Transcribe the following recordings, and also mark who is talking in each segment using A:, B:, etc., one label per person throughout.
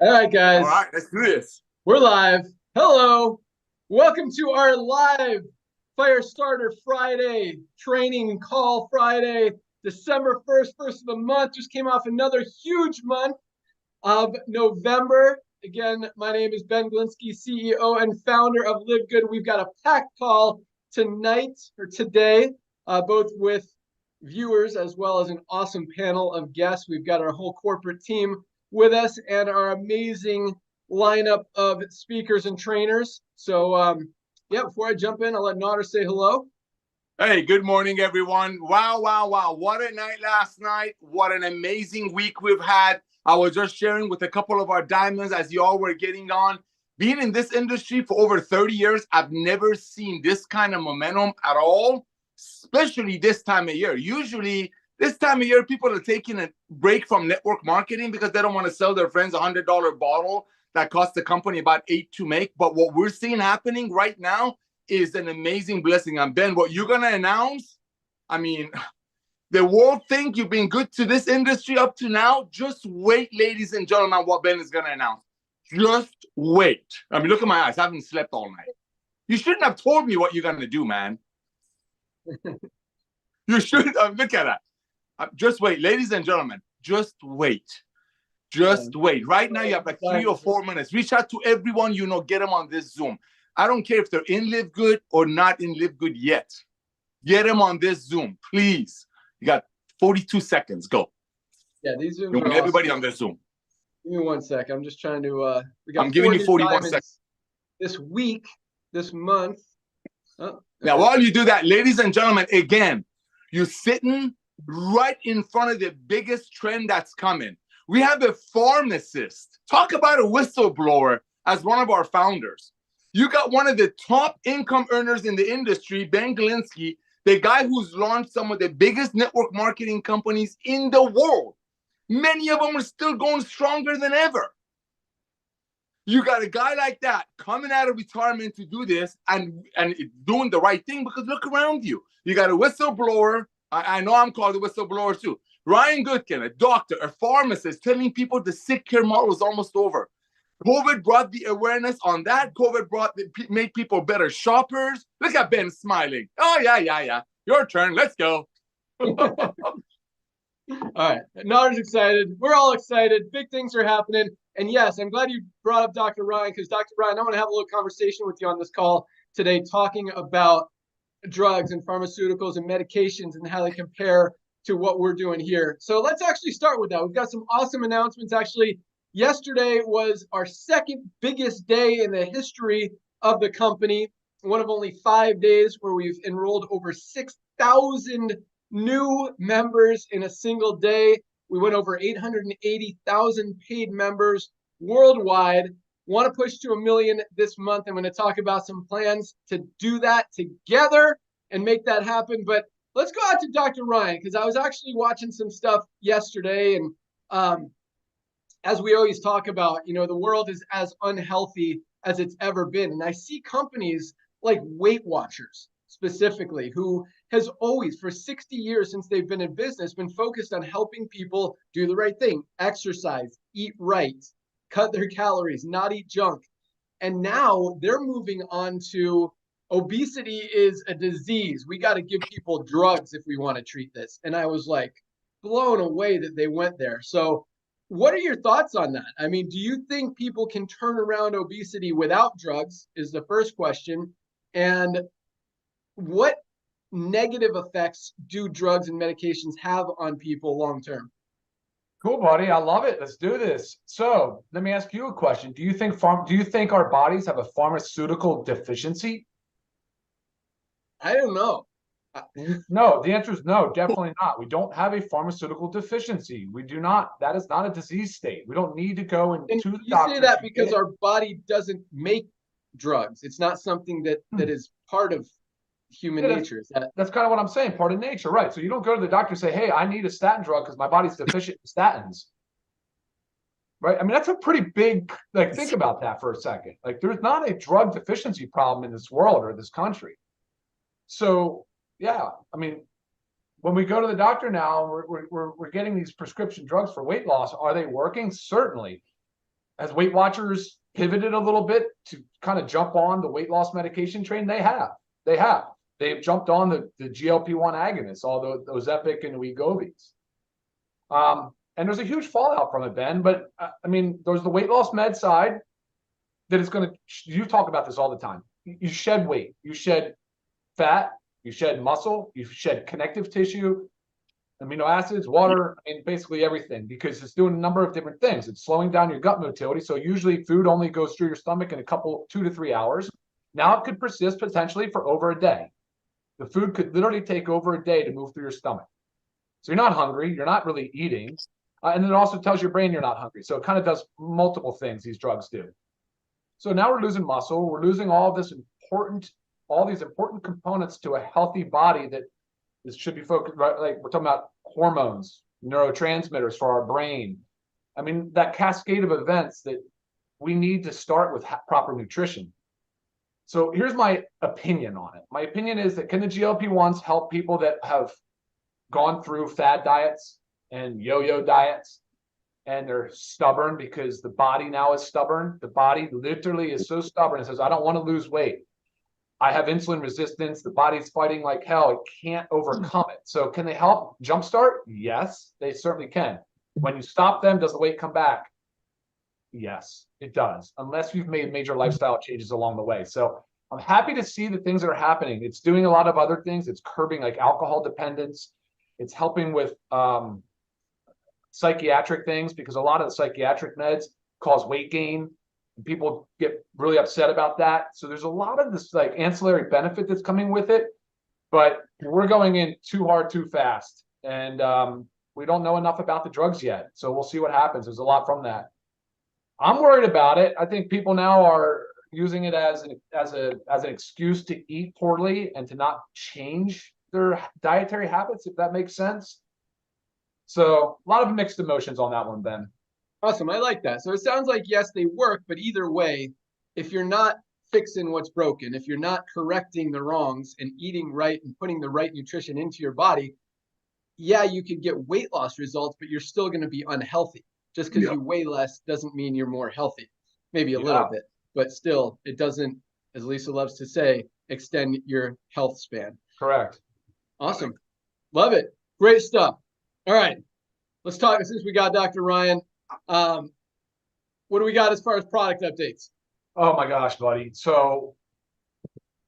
A: All right,
B: All
A: guys,
B: right, let's do this.
A: we're live. Hello. Welcome to our live Firestarter Friday training call Friday, December 1st, first of the month. Just came off another huge month of November. Again, my name is Ben Glinsky, CEO and founder of LiveGood. We've got a packed call tonight or today, both with viewers as well as an awesome panel of guests. We've got our whole corporate team with us and our amazing lineup of speakers and trainers. So, yeah, before I jump in, I'll let Nader say hello.
B: Hey, good morning, everyone. Wow, wow, wow. What a night last night. What an amazing week we've had. I was just sharing with a couple of our diamonds as you all were getting on. Being in this industry for over 30 years, I've never seen this kind of momentum at all, especially this time of year. Usually, this time of year, people are taking a break from network marketing because they don't want to sell their friends a $100 bottle that costs the company about $8 to make. But what we're seeing happening right now is an amazing blessing. And Ben, what you're going to announce, I mean, the world think you've been good to this industry up to now. Just wait, ladies and gentlemen, what Ben is going to announce. Just wait. I mean, look at my eyes. I haven't slept all night. You shouldn't have told me what you're going to do, man. You should look at that. Just wait, ladies and gentlemen. Just wait. Just wait. Right now, you have like 3 or 4 minutes. Reach out to everyone you know. Get them on this Zoom. I don't care if they're in LiveGood or not in LiveGood yet. Get them on this Zoom, please. You got 42 seconds. Go.
A: Yeah, these Zooms
B: You
A: are
B: want everybody
A: awesome.
B: on this Zoom.
A: Give me 1 sec. I'm just trying to. We got
B: I'm giving you 41 seconds
A: this week, this month. Oh,
B: now, while you do that, ladies and gentlemen, again, you're sitting right in front of the biggest trend that's coming. We have a pharmacist. Talk about a whistleblower as one of our founders. You got one of the top income earners in the industry, Ben Glinsky, the guy who's launched some of the biggest network marketing companies in the world. Many of them are still going stronger than ever. You got a guy like that coming out of retirement to do this and doing the right thing, because look around you. You got a whistleblower. I know I'm called a whistleblower too. Ryan Goodkin, a doctor, a pharmacist, telling people the sick care model is almost over. COVID brought the awareness on that. COVID made people better shoppers. Look at Ben smiling. Oh, yeah. Your turn. Let's go.
A: All right. Nader's excited. We're all excited. Big things are happening. And yes, I'm glad you brought up Dr. Ryan, because Dr. Ryan, I want to have a little conversation with you on this call today, talking about drugs and pharmaceuticals and medications and how they compare to what we're doing here. So let's actually start with that. We've got some awesome announcements. Actually, yesterday was our second biggest day in the history of the company, one of only 5 days where we've enrolled over 6,000 new members in a single day. We went over 880,000 paid members worldwide. Want to push to 1 million this month. I'm going to talk about some plans to do that together and make that happen. But let's go out to Dr. Ryan, because I was actually watching some stuff yesterday. And as we always talk about, the world is as unhealthy as it's ever been. And I see companies like Weight Watchers specifically, who has always, for 60 years since they've been in business, been focused on helping people do the right thing, exercise, eat right, cut their calories, not eat junk. And now they're moving on to obesity is a disease. We got to give people drugs if we want to treat this. And I was like blown away that they went there. So what are your thoughts on that? I mean, do you think people can turn around obesity without drugs is the first question. And what negative effects do drugs and medications have on people long term?
C: Cool, buddy. I love it. Let's do this. So let me ask you a question. Do you think our bodies have a pharmaceutical deficiency?
A: I don't know.
C: No, the answer is no, definitely not. We don't have a pharmaceutical deficiency. We do not. That is not a disease state. We don't need to go into the doctor.
A: You say that because our body doesn't make drugs. It's not something that is part of human nature.
C: That's kind of what I'm saying, part of nature, right? So you don't go to the doctor and say, hey, I need a statin drug because my body's deficient in statins, right? I mean, that's a pretty big, think about that for a second. There's not a drug deficiency problem in this world or this country. So yeah, I mean, when we go to the doctor now, we're getting these prescription drugs for weight loss. Are they working? Certainly. As Weight Watchers pivoted a little bit to kind of jump on the weight loss medication train, they have. They've jumped on the GLP-1 agonists, all those Epic and Wegovy's. And there's a huge fallout from it, Ben. But I mean, there's the weight loss med side that is going to, you talk about this all the time. You shed weight, you shed fat, you shed muscle, you shed connective tissue, amino acids, water, I mean, basically everything, because it's doing a number of different things. It's slowing down your gut motility. So usually food only goes through your stomach in a couple, 2 to 3 hours. Now it could persist potentially for over a day. The food could literally take over a day to move through your stomach. So you're not hungry, you're not really eating. And it also tells your brain you're not hungry. So it kind of does multiple things, these drugs do. So now we're losing muscle. We're losing all these important components to a healthy body that should be focused, right? Like we're talking about hormones, neurotransmitters for our brain. I mean, that cascade of events that we need to start with proper nutrition. So here's my opinion on it. My opinion is that can the GLP-1s help people that have gone through fad diets and yo-yo diets, and they're stubborn because the body now is stubborn? The body literally is so stubborn. It says, I don't want to lose weight. I have insulin resistance. The body's fighting like hell. It can't overcome it. So can they help jumpstart? Yes, they certainly can. When you stop them, does the weight come back? Yes, it does, unless you've made major lifestyle changes along the way. So I'm happy to see the things that are happening. It's doing a lot of other things. It's curbing like alcohol dependence. It's helping with psychiatric things, because a lot of the psychiatric meds cause weight gain. And people get really upset about that. So there's a lot of this like ancillary benefit that's coming with it, but we're going in too hard, too fast. And we don't know enough about the drugs yet. So we'll see what happens. There's a lot from that. I'm worried about it. I think people now are using it as an excuse to eat poorly and to not change their dietary habits, if that makes sense. So a lot of mixed emotions on that one, Ben.
A: Awesome. I like that. So it sounds like, yes, they work, but either way, if you're not fixing what's broken, if you're not correcting the wrongs and eating right and putting the right nutrition into your body, yeah, you could get weight loss results, but you're still going to be unhealthy. Just because you weigh less doesn't mean you're more healthy. Maybe a little bit, but still, it doesn't, as Lisa loves to say, extend your health span.
C: Correct.
A: Awesome. Love it. Great stuff. All right. Let's talk, since we got Dr. Ryan, what do we got as far as product updates?
C: Oh my gosh, buddy. So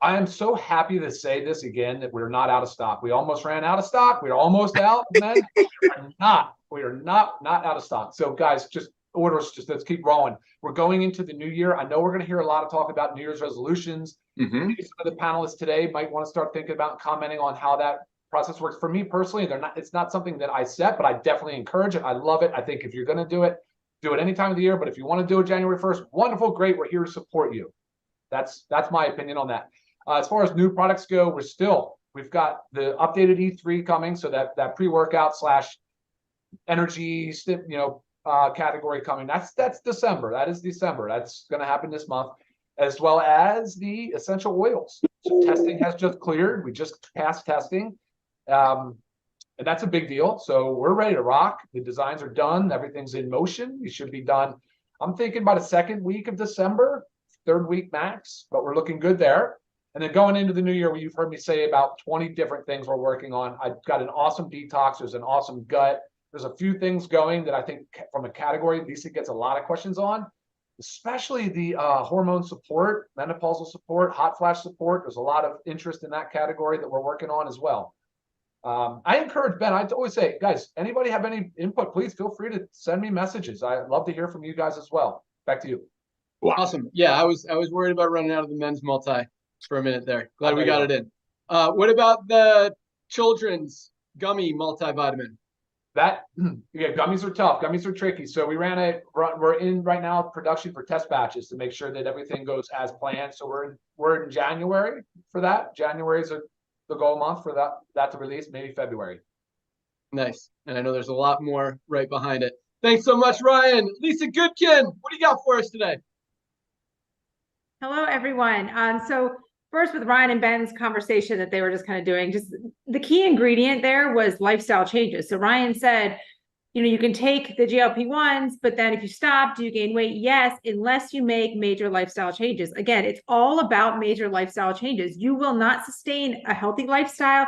C: I am so happy to say this again, that we're not out of stock. We almost ran out of stock. We're almost out, man. We are not out of stock. So guys, just orders, just let's keep rolling. We're going into the new year. I know we're going to hear a lot of talk about New Year's resolutions. Maybe some of the panelists today might want to start thinking about commenting on how that process works. For me personally, it's not something that I set, but I definitely encourage it. I love it. I think if you're going to do it any time of the year. But if you want to do it January 1st, wonderful, great. We're here to support you. That's my opinion on that. As far as new products go, we've got the updated E3 coming. So that pre-workout / energy, category coming. That's December. That is December. That's going to happen this month, as well as the essential oils. So testing has just cleared. We just passed testing. And that's a big deal. So we're ready to rock. The designs are done. Everything's in motion. It should be done. I'm thinking by the second week of December, third week max, but we're looking good there. And then going into the new year, you've heard me say about 20 different things we're working on. I've got an awesome detox. There's an awesome gut. There's a few things going that I think from a category, Lisa gets a lot of questions on, especially the hormone support, menopausal support, hot flash support. There's a lot of interest in that category that we're working on as well. I encourage Ben, I always say, guys, anybody have any input, please feel free to send me messages. I'd love to hear from you guys as well. Back to you.
A: Wow. Awesome. Yeah, I was worried about running out of the men's multi for a minute there. Glad we got it in. What about the children's gummy multivitamin?
C: Gummies are tough. Gummies are tricky. So we're in right now production for test batches to make sure that everything goes as planned. So we're in January for that. January is the goal month for that to release, maybe February.
A: Nice. And I know there's a lot more right behind it. Thanks so much, Ryan. Lisa Goodkin, what do you got for us today?
D: Hello, everyone. So first, with Ryan and Ben's conversation that they were just kind of doing, just the key ingredient there was lifestyle changes. So Ryan said, you can take the GLP-1s, but then if you stop, do you gain weight? Yes, unless you make major lifestyle changes. Again, it's all about major lifestyle changes. You will not sustain a healthy lifestyle,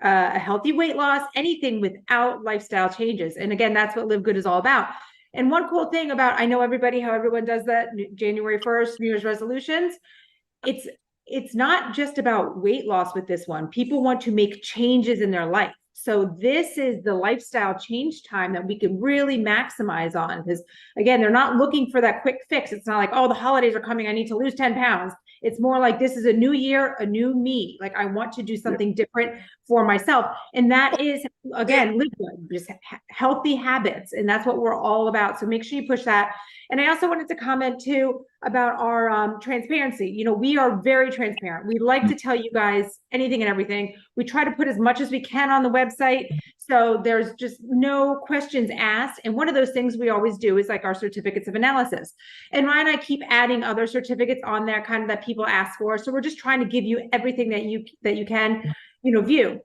D: a healthy weight loss, anything without lifestyle changes. And again, that's what LiveGood is all about. And one cool thing about, I know how everyone does that, January 1st, New Year's resolutions. It's not just about weight loss with this one. People want to make changes in their life. So this is the lifestyle change time that we can really maximize on, because again, they're not looking for that quick fix. It's not like, oh, the holidays are coming, I need to lose 10 pounds. It's more like, this is a new year, a new me. Like, I want to do something different for myself. And that is, again, LiveGood, just healthy habits. And that's what we're all about. So make sure you push that. And I also wanted to comment too about our transparency. We are very transparent. We like to tell you guys anything and everything. We try to put as much as we can on the website, so there's just no questions asked. And one of those things we always do is like our certificates of analysis. And Ryan and I keep adding other certificates on there, kind of, that people ask for. So we're just trying to give you everything that you can, view.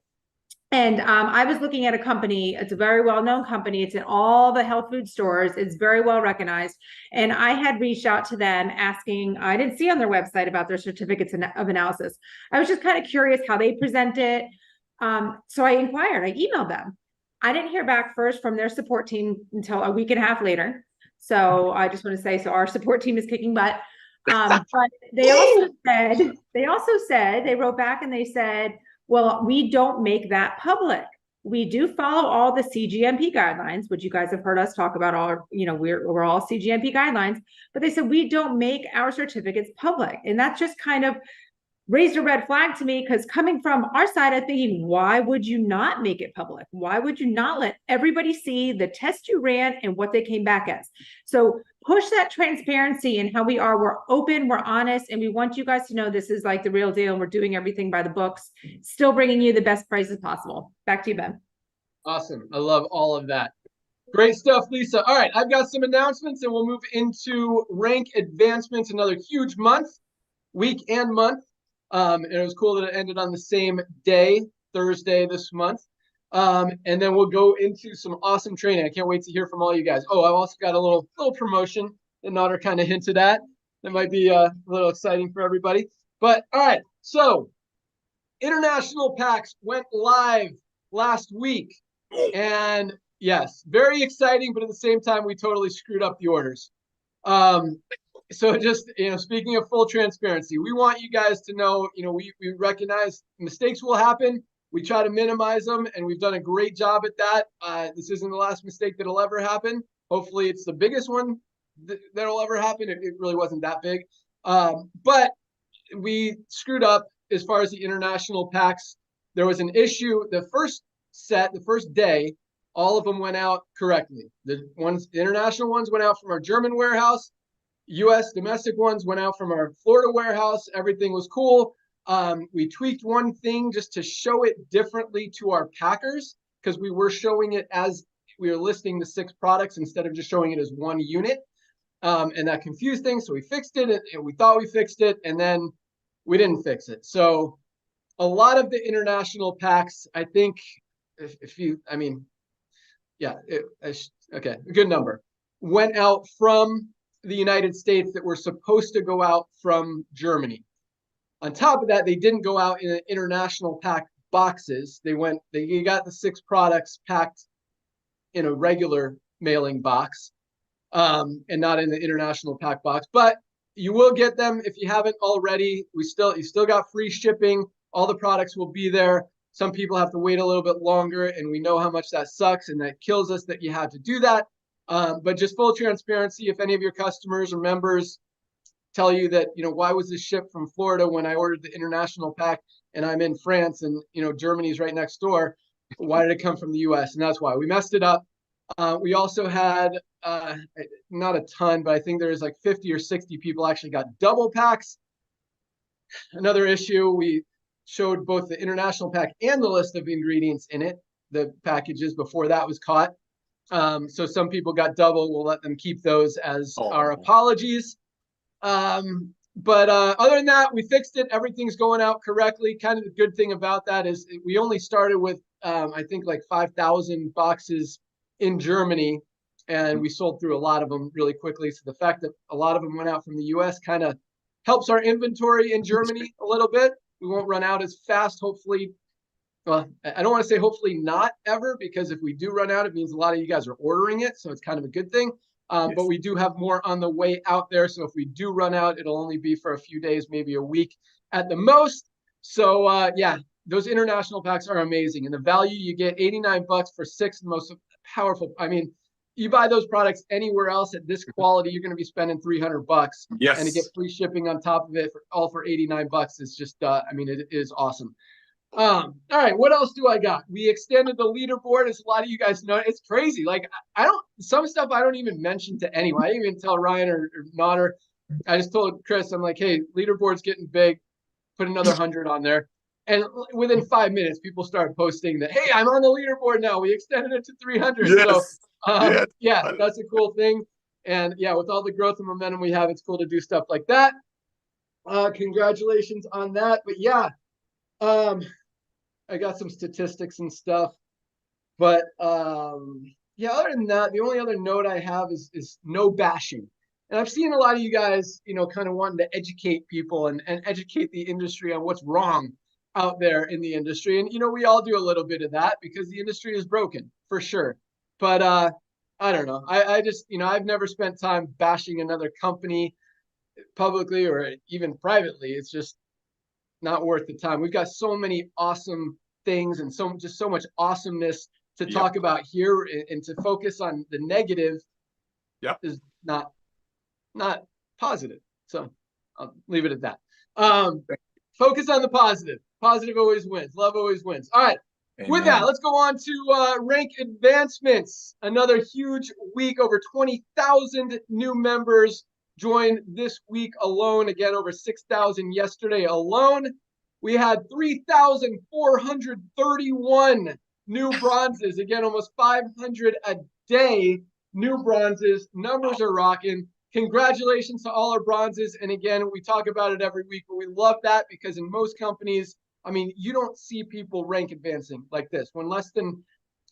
D: And I was looking at a company. It's a very well-known company. It's in all the health food stores. It's very well recognized. And I had reached out to them asking, I didn't see on their website about their certificates of analysis. I was just kind of curious how they present it. So I inquired, I emailed them. I didn't hear back first from their support team until a week and a half later. So I just want to say, so our support team is kicking butt. But they also said, they wrote back and they said, well, we don't make that public. We do follow all the CGMP guidelines, which you guys have heard us talk about. We're all CGMP guidelines, but they said we don't make our certificates public. And that's just kind of raised a red flag to me, because coming from our side, I'm thinking, why would you not make it public? Why would you not let everybody see the test you ran and what they came back as? So push that transparency in how we are. We're open, we're honest, and we want you guys to know this is like the real deal. And we're doing everything by the books, still bringing you the best prices possible. Back to you, Ben.
A: Awesome. I love all of that. Great stuff, Lisa. All right, I've got some announcements and we'll move into rank advancements. Another huge week and month. And it was cool that it ended on the same day, Thursday this month. And then we'll go into some awesome training. I can't wait to hear from all you guys. Oh, I've also got a little promotion that Nader kind of hinted at. That might be a little exciting for everybody. But all right, so international packs went live last week. And yes, very exciting, but at the same time, we totally screwed up the orders. So just, speaking of full transparency, we want you guys to know, we recognize mistakes will happen. We try to minimize them, and we've done a great job at that. This isn't the last mistake that'll ever happen. Hopefully it's the biggest one that'll ever happen. It really wasn't that big. But we screwed up as far as the international packs. There was an issue. The first day, all of them went out correctly. The international ones went out from our German warehouse. U.S. domestic ones went out from our Florida warehouse. Everything was cool. We tweaked one thing just to show it differently to our packers, because we were showing it as we were listing the 6 products instead of just showing it as one unit. And that confused things. So we fixed it, and we thought we fixed it, and then we didn't fix it. So a lot of the international packs, I think, a good number went out from the United States that were supposed to go out from Germany. On top of that, they didn't go out in international pack boxes. They got the 6 products packed in a regular mailing box, and not in the international pack box. But you will get them if you haven't already. You still got free shipping. All the products will be there. Some people have to wait a little bit longer, and we know how much that sucks, and that kills us that you had to do that. But just full transparency, if any of your customers or members tell you that, why was this shipped from Florida when I ordered the international pack and I'm in France and, Germany's right next door, why did it come from the US? And that's why we messed it up. We also had, not a ton, but I think there's like 50 or 60 people actually got double packs. Another issue, we showed both the international pack and the list of ingredients in it, the packages, before that was caught. So some people got double. We'll let them keep those as our apologies. But other than that, we fixed it. Everything's going out correctly. Kind of the good thing about that is we only started with, I think, like 5,000 boxes in Germany, and we sold through a lot of them really quickly. So the fact that a lot of them went out from the US kind of helps our inventory in Germany a little bit. We won't run out as fast, hopefully. Well, I don't want to say hopefully not ever, because if we do run out, it means a lot of you guys are ordering it. So it's kind of a good thing. But we do have more on the way out there. So if we do run out, it'll only be for a few days, maybe a week at the most. So yeah, those international packs are amazing. And the value you get, $89 for 6 most powerful. I mean, you buy those products anywhere else at this quality, you're going to be spending $300.
B: Yes.
A: And to get free shipping on top of it all for $89 is just, I mean, it is awesome. All right, what else do I got? We extended the leaderboard, as a lot of you guys know. It's crazy. Like, some stuff I don't even mention to anyone. I didn't even tell Ryan or Nodder. I just told Chris, I'm like, hey, leaderboard's getting big. Put another 100 on there. And within 5 minutes, people started posting that, hey, I'm on the leaderboard now. We extended it to 300.
B: Yes.
A: So, yeah, that's a cool thing. And yeah, with all the growth and momentum we have, it's cool to do stuff like that. Congratulations on that. But yeah, I got some statistics and stuff. But yeah, other than that, the only other note I have is no bashing. And I've seen a lot of you guys, you know, kind of wanting to educate people and educate the industry on what's wrong out there in the industry. And, you know, we all do a little bit of that because the industry is broken, for sure. But I don't know. I just, you know, I've never spent time bashing another company publicly or even privately. It's just not worth the time. We've got so many awesome things and just so much awesomeness to talk about here, and to focus on the negative is not positive. So I'll leave it at that. Focus on the positive. Positive always wins. Love always wins. All right. Amen. With that, let's go on to rank advancements. Another huge week. Over 20,000 new members joined this week alone. Again, over 6,000 yesterday alone. We had 3,431 new bronzes. Again, almost 500 a day. New bronzes. Numbers are rocking. Congratulations to all our bronzes. And again, we talk about it every week, but we love that because in most companies, I mean, you don't see people rank advancing like this. When less than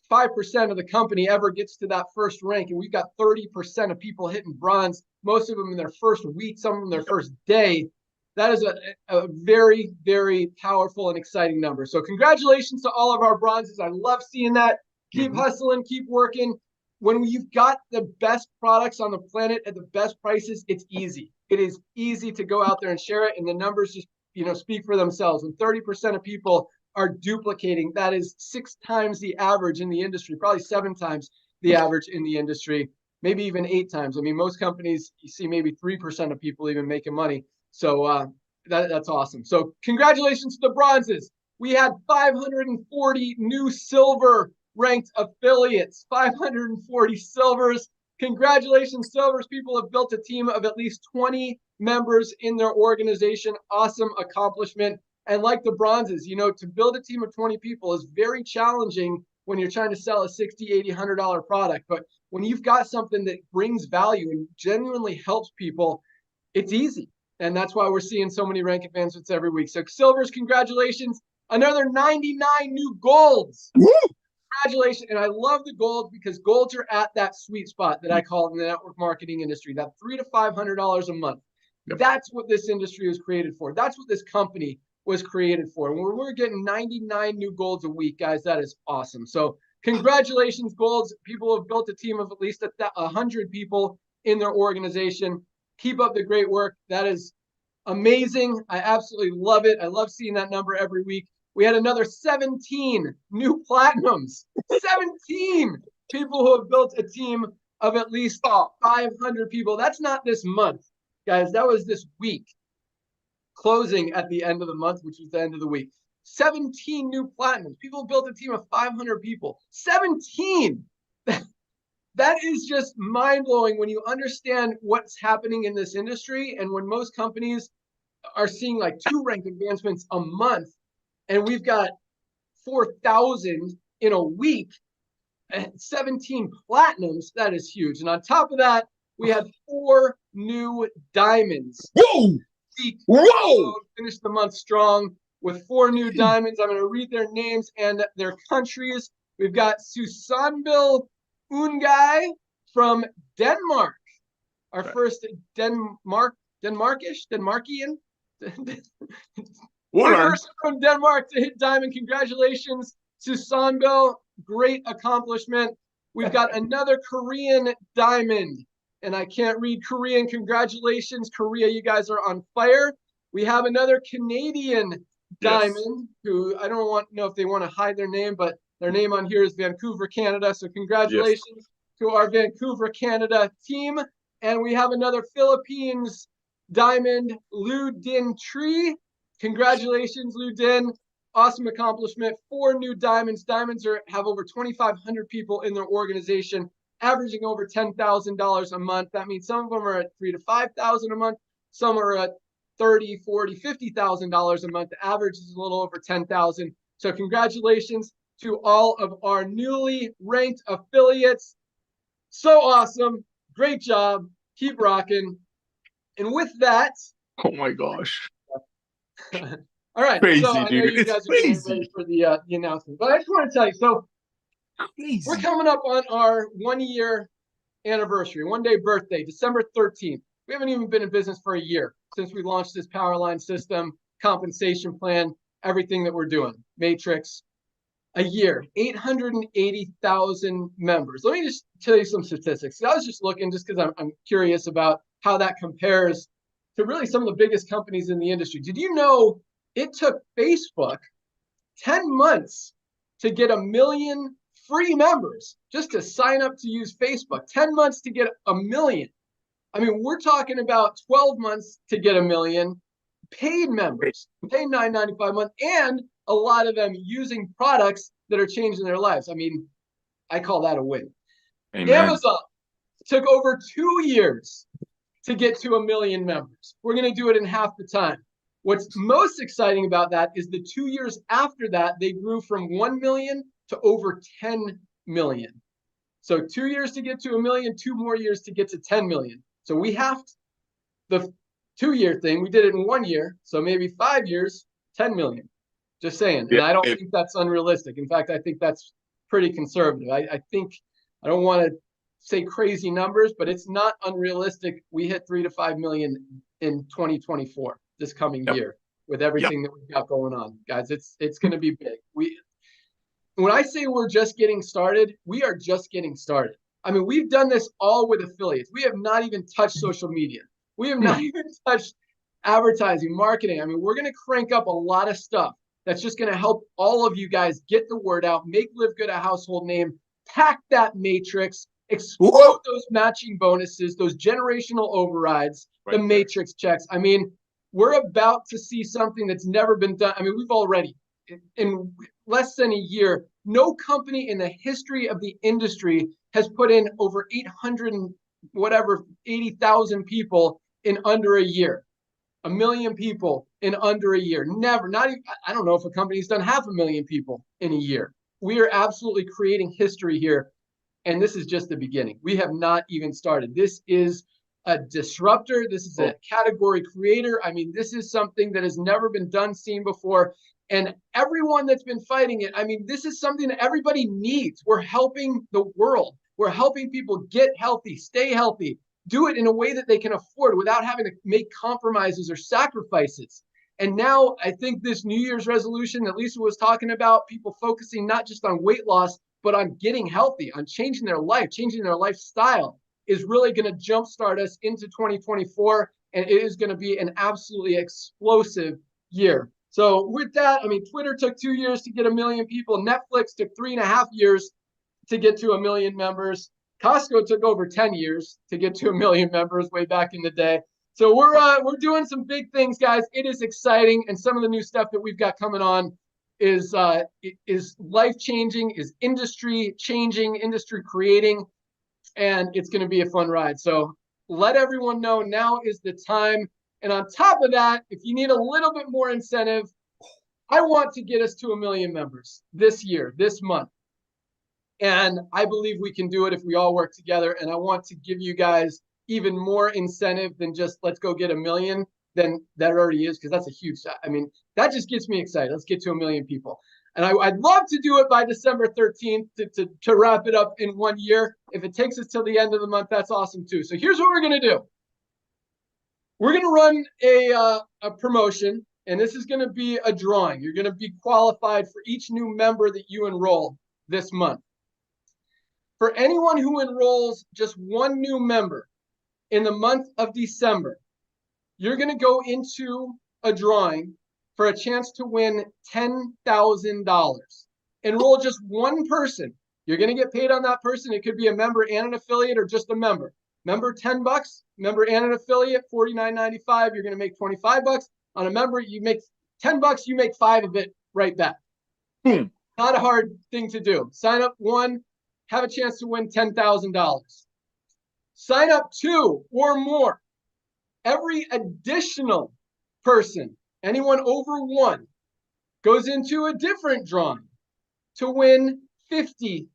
A: 5% of the company ever gets to that first rank, and we've got 30% of people hitting bronze, most of them in their first week, some of them their first day. That is a very, very powerful and exciting number. So congratulations to all of our bronzes. I love seeing that. Keep hustling, keep working. When you've got the best products on the planet at the best prices, it's easy. It is easy to go out there and share it, and the numbers just, you know, speak for themselves. When 30% of people are duplicating, that is 6 times the average in the industry, probably 7 times the average in the industry, maybe even 8 times. I mean, most companies, you see maybe 3% of people even making money. So that's awesome. So congratulations to the bronzes. We had 540 new silver ranked affiliates, 540 silvers. Congratulations, silvers. People have built a team of at least 20 members in their organization. Awesome accomplishment. And like the bronzes, you know, to build a team of 20 people is very challenging when you're trying to sell a $60, $80, $100 product. But when you've got something that brings value and genuinely helps people, it's easy. And that's why we're seeing so many rank advancements every week. So silvers, congratulations. Another 99 new golds. Woo! Congratulations. And I love the golds because golds are at that sweet spot that I call it in the network marketing industry, that $300 to $500 a month. Yep. That's what this industry was created for. That's what this company was created for. And we're getting 99 new golds a week, guys. That is awesome. So congratulations, golds. People have built a team of at least 100 people in their organization. Keep up the great work. That is amazing. I absolutely love it. I love seeing that number every week. We had another 17 new platinums. 17 people who have built a team of at least 500 people. That's not this month, guys. That was this week, closing at the end of the month, which was the end of the week. 17 new platinums. People built a team of 500 people. 17! That is just mind-blowing when you understand what's happening in this industry, and when most companies are seeing like 2 rank advancements a month, and we've got 4,000 in a week, and 17 platinums. That is huge. And on top of that, we had 4 new diamonds.
B: Whoa! Whoa!
A: Finished the month strong with 4 new diamonds. I'm going to read their names and their countries. We've got Susanbil Ungai from Denmark. Our
B: Right.
A: first Denmarkian
B: We'll learn.
A: person from Denmark to hit diamond. Congratulations to Sanbo. Great accomplishment. We've got another Korean diamond, and I can't read Korean. Congratulations, Korea. You guys are on fire. We have another Canadian diamond who I don't know if they want to hide their name, but their name on here is Vancouver, Canada. So congratulations to our Vancouver, Canada team. And we have another Philippines diamond, Lu Din Tree. Congratulations, Lu Din. Awesome accomplishment. 4 new diamonds. Diamonds have over 2,500 people in their organization, averaging over $10,000 a month. That means some of them are at $3,000 to $5,000 a month. Some are at $30,000, $40,000, $50,000 a month. The average is a little over $10,000. So congratulations to all of our newly ranked affiliates. So awesome. Great job. Keep rocking. And with that,
B: oh my gosh.
A: all right.
B: Crazy,
A: so I know
B: dude.
A: you guys
B: It's
A: are getting
B: crazy.
A: ready for the announcement, but I just want to tell you. So
B: Crazy.
A: we're coming up on our 1-year anniversary, 1-day birthday, December 13th. We haven't even been in business for a year since we launched this Powerline system, compensation plan, everything that we're doing, Matrix. A year, 880,000 members. Let me just tell you some statistics. I was just looking just because I'm curious about how that compares to really some of the biggest companies in the industry. Did you know it took Facebook 10 months to get 1 million free members just to sign up to use Facebook? 10 months to get 1 million. I mean, we're talking about 12 months to get 1 million paid members, pay $9.95 a month, and a lot of them using products that are changing their lives. I mean, I call that a win.
B: Amen.
A: Amazon took over 2 years to get to 1 million members. We're going to do it in half the time. What's most exciting about that is the 2 years after that, they grew from 1 million to over 10 million. So 2 years to get to 1 million, 2 more years to get to 10 million. So we have the 2-year thing. We did it in 1 year. So maybe 5 years, 10 million. Just saying. And I don't think that's unrealistic. In fact, I think that's pretty conservative. I think I don't want to say crazy numbers, but it's not unrealistic. We hit 3 to 5 million in 2024, this coming year, with everything that we've got going on, guys. It's going to be big. When I say we're just getting started, we are just getting started. I mean, we've done this all with affiliates. We have not even touched social media. We have not even touched advertising, marketing. I mean, we're going to crank up a lot of stuff that's just going to help all of you guys get the word out, make LiveGood a household name, pack that matrix, explode those matching bonuses, those generational overrides, the matrix checks. I mean, we're about to see something that's never been done. I mean, we've already, in less than a year, no company in the history of the industry has put in over 80,000 people in under a year. 1 million people in under a year. Never, not even, I don't know if a company's done 500,000 people in a year. We are absolutely creating history here. And this is just the beginning. We have not even started. This is a disruptor. This is a category creator. I mean, this is something that has never been done, seen before. And everyone that's been fighting it, I mean, this is something that everybody needs. We're helping the world. We're helping people get healthy, stay healthy, do it in a way that they can afford without having to make compromises or sacrifices. And now I think this New Year's resolution that Lisa was talking about, people focusing not just on weight loss, but on getting healthy, on changing their life, changing their lifestyle, is really going to jumpstart us into 2024. And it is going to be an absolutely explosive year. So with that, I mean, Twitter took 2 years to get 1 million people. Netflix took 3.5 years to get to 1 million members. Costco took over 10 years to get to 1 million members way back in the day. So we're doing some big things, guys. It is exciting, and some of the new stuff that we've got coming on is life-changing, is industry-changing, industry-creating, and it's going to be a fun ride. So let everyone know now is the time. And on top of that, if you need a little bit more incentive, I want to get us to 1 million members this year, this month. And I believe we can do it if we all work together. And I want to give you guys even more incentive than just let's go get 1 million than that already is, because that's a huge, I mean, that just gets me excited. Let's get to 1 million people. And I'd love to do it by December 13th to wrap it up in 1 year. If it takes us till the end of the month, that's awesome too. So here's what we're going to do. We're going to run a promotion, and this is going to be a drawing. You're going to be qualified for each new member that you enroll this month. For anyone who enrolls just one new member in the month of December, you're going to go into a drawing for a chance to win $10,000. Enroll just one person. You're going to get paid on that person. It could be a member and an affiliate or just a member. Member, $10. Member and an affiliate, $49.95. You're going to make $25. On a member, you make $10. You make $5 of it right back. Not a hard thing to do. Sign up one, have a chance to win $10,000. Sign up two or more. Every additional person, anyone over one, goes into a different drawing to win $50,000.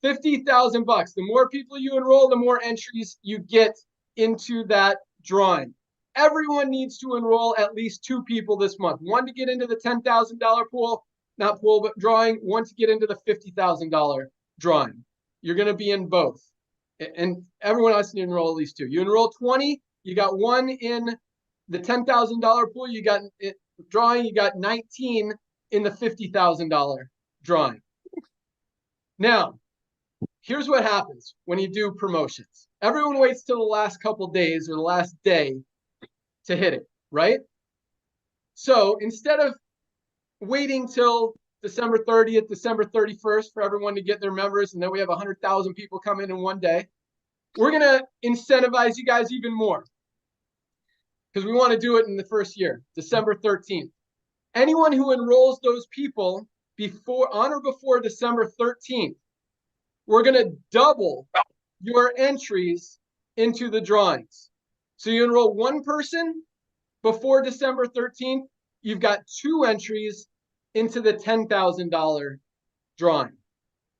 A: $50,000. The more people you enroll, the more entries you get into that drawing. Everyone needs to enroll at least two people this month. One to get into the $10,000 pool, not pool, but drawing. One to get into the $50,000 drawing. You're going to be in both. And everyone else needs to enroll at least two. You enroll 20, you got one in the $10,000 pool, you got drawing, you got 19 in the $50,000 drawing. Now, here's what happens when you do promotions. Everyone waits till the last couple days or the last day to hit it, right? So instead of waiting till December 30th, December 31st for everyone to get their members, and then we have 100,000 people come in one day, we're going to incentivize you guys even more because we want to do it in the first year, December 13th. Anyone who enrolls those people on or before December 13th, we're going to double your entries into the drawings. So you enroll one person before December 13th, you've got 2 entries into the $10,000 drawing.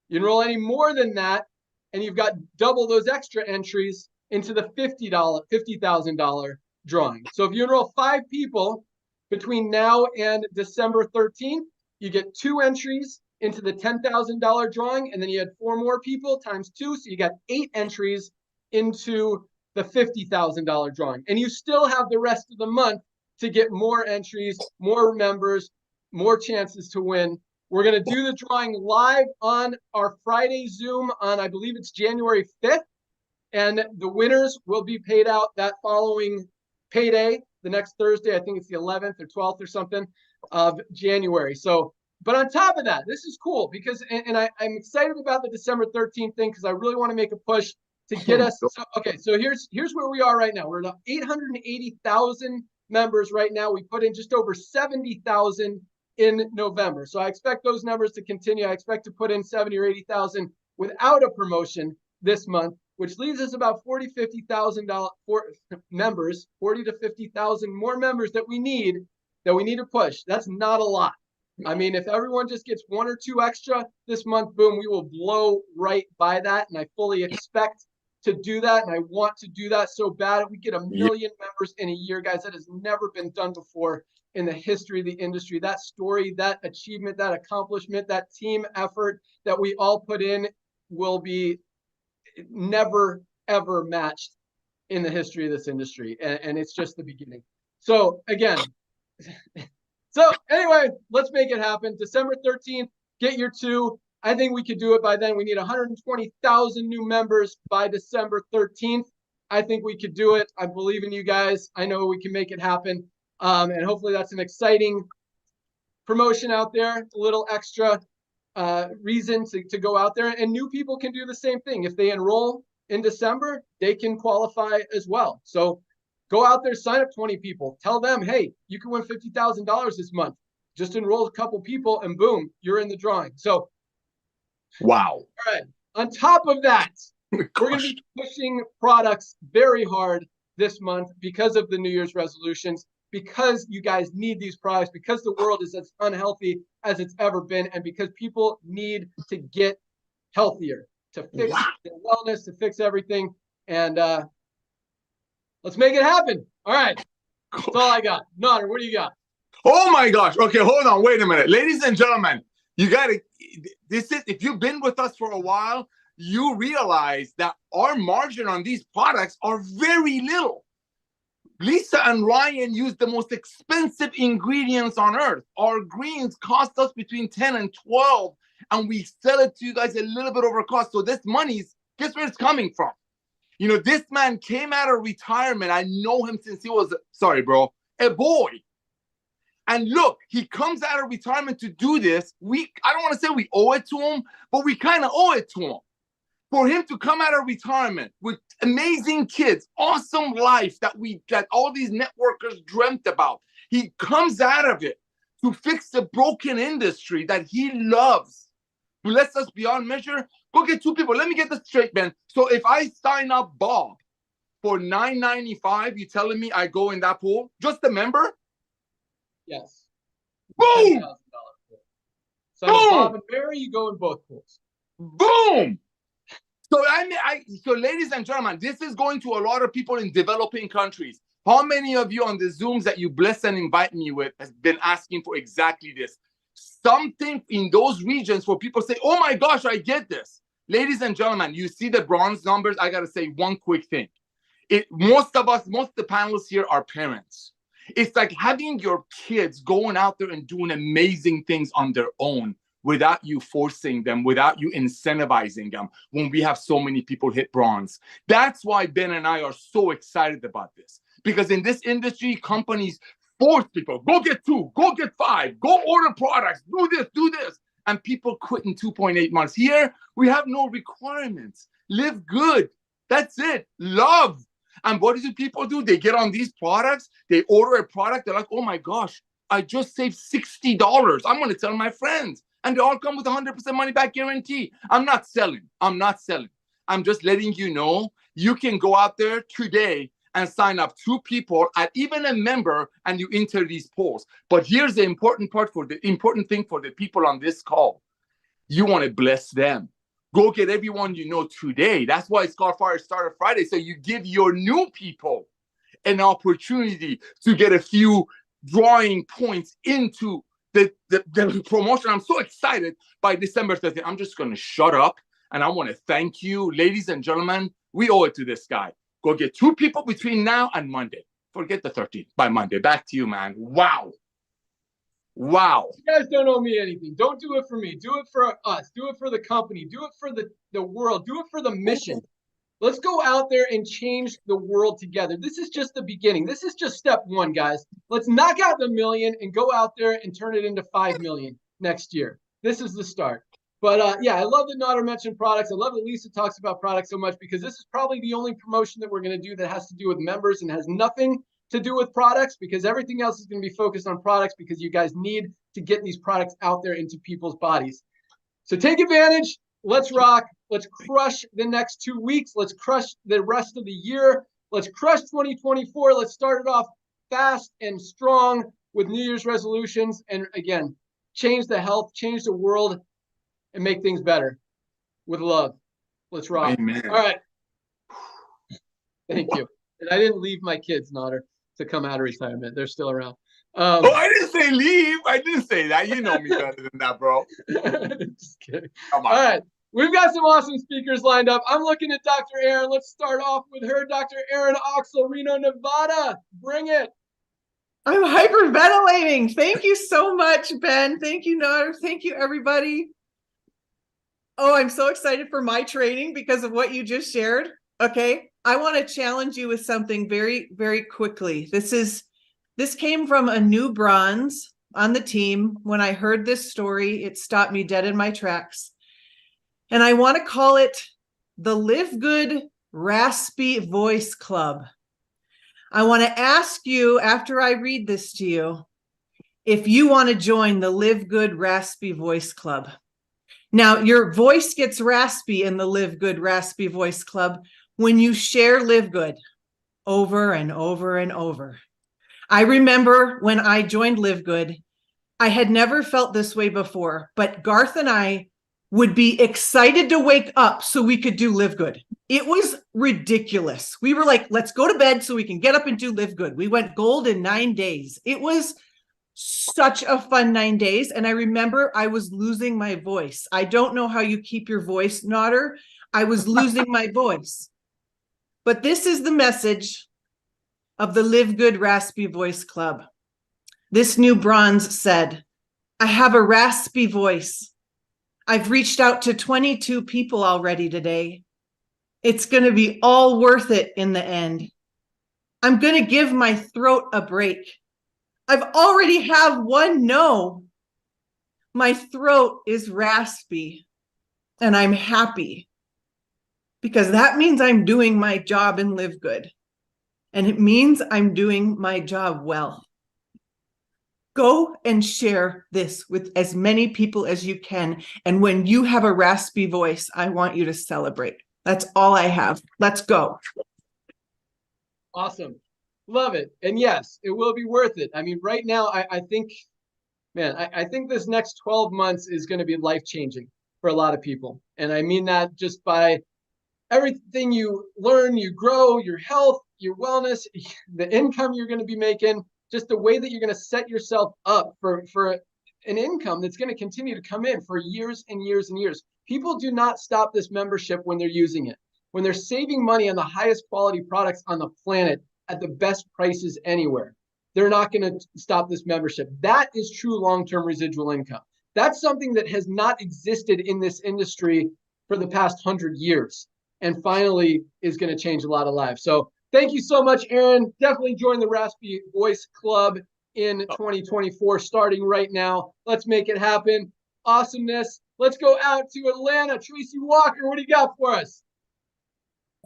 A: You enroll any more than that, and you've got double those extra entries into the $50,000 drawing. So if you enroll 5 people between now and December 13th, you get 2 entries into the $10,000 drawing, and then you had 4 more people times 2, so you got 8 entries into the $50,000 drawing. And you still have the rest of the month to get more entries, more members, more chances to win. We're going to do the drawing live on our Friday Zoom on, I believe it's January 5th. And the winners will be paid out that following payday, the next Thursday. I think it's the 11th or 12th or something of January. So, but on top of that, this is cool because, and I'm excited about the December 13th thing because I really want to make a push to get us. So here's where we are right now. We're at 880,000 members right now. We put in just over 70,000 in November. So I expect those numbers to continue. I expect to put in 70 or 80,000 without a promotion this month, which leaves us about 50,000 members, 40 to 50,000 more members that we need to push. That's not a lot. I mean, if everyone just gets 1 or 2 extra this month, boom, we will blow right by that. And I fully expect to do that. And I want to do that so bad. We get 1 million members in a year, guys. That has never been done before in the history of the industry. That story, that achievement, that accomplishment, that team effort that we all put in will be never, ever matched in the history of this industry. And it's just the beginning. So again, so anyway, let's make it happen. December 13th, get your 2. I think we could do it by then. We need 120,000 new members by December 13th. I think we could do it. I believe in you guys. I know we can make it happen. And hopefully that's an exciting promotion out there, a little extra reason to go out there. And new people can do the same thing. If they enroll in December, they can qualify as well. So go out there, sign up 20 people. Tell them, hey, you can win $50,000 this month. Just enroll a couple people and boom, you're in the drawing. So,
B: wow.
A: All right. On top of that, we're going to be pushing products very hard this month because of the New Year's resolutions, because you guys need these products, because the world is as unhealthy as it's ever been, and because people need to get healthier, to fix their wellness, to fix everything. And let's make it happen. All right. That's all I got. Nader, what do you got?
B: Oh my gosh. Okay, hold on. Wait a minute. Ladies and gentlemen, you got to, if you've been with us for a while, you realize that our margin on these products are very little. Lisa and Ryan use the most expensive ingredients on earth. Our greens cost us between 10 and 12, and we sell it to you guys a little bit over cost. So this money's, guess where it's coming from? You know, this man came out of retirement. I know him since he was, sorry, bro, a boy. And look, he comes out of retirement to do this. I don't want to say we owe it to him, but we kind of owe it to him. For him to come out of retirement with amazing kids, awesome life that all these networkers dreamt about. He comes out of it to fix the broken industry that he loves. Bless us beyond measure. Go get 2 people. Let me get this straight, man. So if I sign up Bob for $9.95, you telling me I go in that pool? Just a member?
A: Yes.
B: Boom!
A: $10,000 pool. So Bob and Barry, you go in both pools.
B: Boom! So ladies and gentlemen, this is going to a lot of people in developing countries. How many of you on the Zooms that you bless and invite me with has been asking for exactly this? Something in those regions where people say, oh my gosh, I get this. Ladies and gentlemen, you see the bronze numbers. I got to say one quick thing. Most of the panelists here are parents. It's like having your kids going out there and doing amazing things on their own without you forcing them, without you incentivizing them, when we have so many people hit bronze. That's why Ben and I are so excited about this. Because in this industry, companies force people, go get 2, go get 5, go order products, do this. And people quit in 2.8 months. Here, we have no requirements. Live good. That's it. Love. And what do people do? They get on these products, they order a product, they're like, oh my gosh, I just saved $60. I'm going to tell my friends. And they all come with 100% money back guarantee. I'm not selling. I'm just letting you know you can go out there today and sign up 2 people and even a member, and you enter these polls. But here's the important thing for the people on this call. You want to bless them. Go get everyone you know today. That's why it's called Firestarter Friday. So you give your new people an opportunity to get a few drawing points into the promotion. I'm so excited. By December 13th, I'm just going to shut up, and I want to thank you. Ladies and gentlemen, we owe it to this guy. Go get 2 people between now and Monday. Forget the 13th. By Monday. Back to you, man. Wow. You
A: guys don't owe me anything. Don't do it for me. Do it for us. Do it for the company. Do it for the world. Do it for the mission. Let's go out there and change the world together. This is just the beginning. This is just step 1, guys. Let's knock out the 1 million and go out there and turn it into 5 million next year. This is the start. But yeah, I love that Nader mentioned products. I love that Lisa talks about products so much, because this is probably the only promotion that we're going to do that has to do with members and has nothing to do with products, because everything else is going to be focused on products, because you guys need to get these products out there into people's bodies. So take advantage. Let's rock. Let's crush the next 2 weeks. Let's crush the rest of the year. Let's crush 2024. Let's start it off fast and strong with New Year's resolutions. And again, change the health, change the world, and make things better with love. Let's rock.
B: Amen.
A: All right. Thank you. And I didn't leave my kids, Nader, to come out of retirement. They're still around.
B: I didn't say leave. I didn't say that. You know me better than that, bro.
A: Just kidding.
B: Come on.
A: All right. We've got some awesome speakers lined up. I'm looking at Dr. Erin. Let's start off with her. Dr. Erin Oxel, Reno, Nevada. Bring it.
E: I'm hyperventilating. Thank you so much, Ben. Thank you, Nader. Thank you, everybody. Oh, I'm so excited for my training because of what you just shared. Okay. I want to challenge you with something very, very quickly. This came from a new bronze on the team. When I heard this story, it stopped me dead in my tracks. And I want to call it the LiveGood Raspy Voice Club. I want to ask you, after I read this to you, if you want to join the LiveGood Raspy Voice Club. Now, your voice gets raspy in the LiveGood Raspy Voice Club when you share LiveGood over and over and over. I remember when I joined LiveGood, I had never felt this way before, but Garth and I would be excited to wake up so we could do LiveGood. It was ridiculous. We were like, let's go to bed so we can get up and do LiveGood. We went gold in 9 days. It was such a fun 9 days. And I remember I was losing my voice. I don't know how you keep your voice, Nodder. I was losing my voice. But this is the message of the Live Good Raspy Voice Club. This new bronze said, I have a raspy voice. I've reached out to 22 people already today. It's going to be all worth it in the end. I'm going to give my throat a break. I've already have one no. My throat is raspy and I'm happy because that means I'm doing my job and Live Good. And it means I'm doing my job well. Go and share this with as many people as you can. And when you have a raspy voice, I want you to celebrate. That's all I have. Let's go.
A: Awesome. Love it. And yes, it will be worth it. I mean, right now, I think, man, I think this next 12 months is going to be life-changing for a lot of people. And I mean that just by everything you learn, you grow, your health, your wellness, the income you're going to be making, just the way that you're going to set yourself up for an income that's going to continue to come in for years and years and years. People do not stop this membership when they're using it. When they're saving money on the highest quality products on the planet at the best prices anywhere, they're not going to stop this membership. That is true long-term residual income. That's something that has not existed in this industry for the past 100 years and finally is going to change a lot of lives. So thank you so much, Aaron. Definitely join the Raspy Voice Club in 2024, starting right now. Let's make it happen. Awesomeness. Let's go out to Atlanta. Tracy Walker, what do you got for us?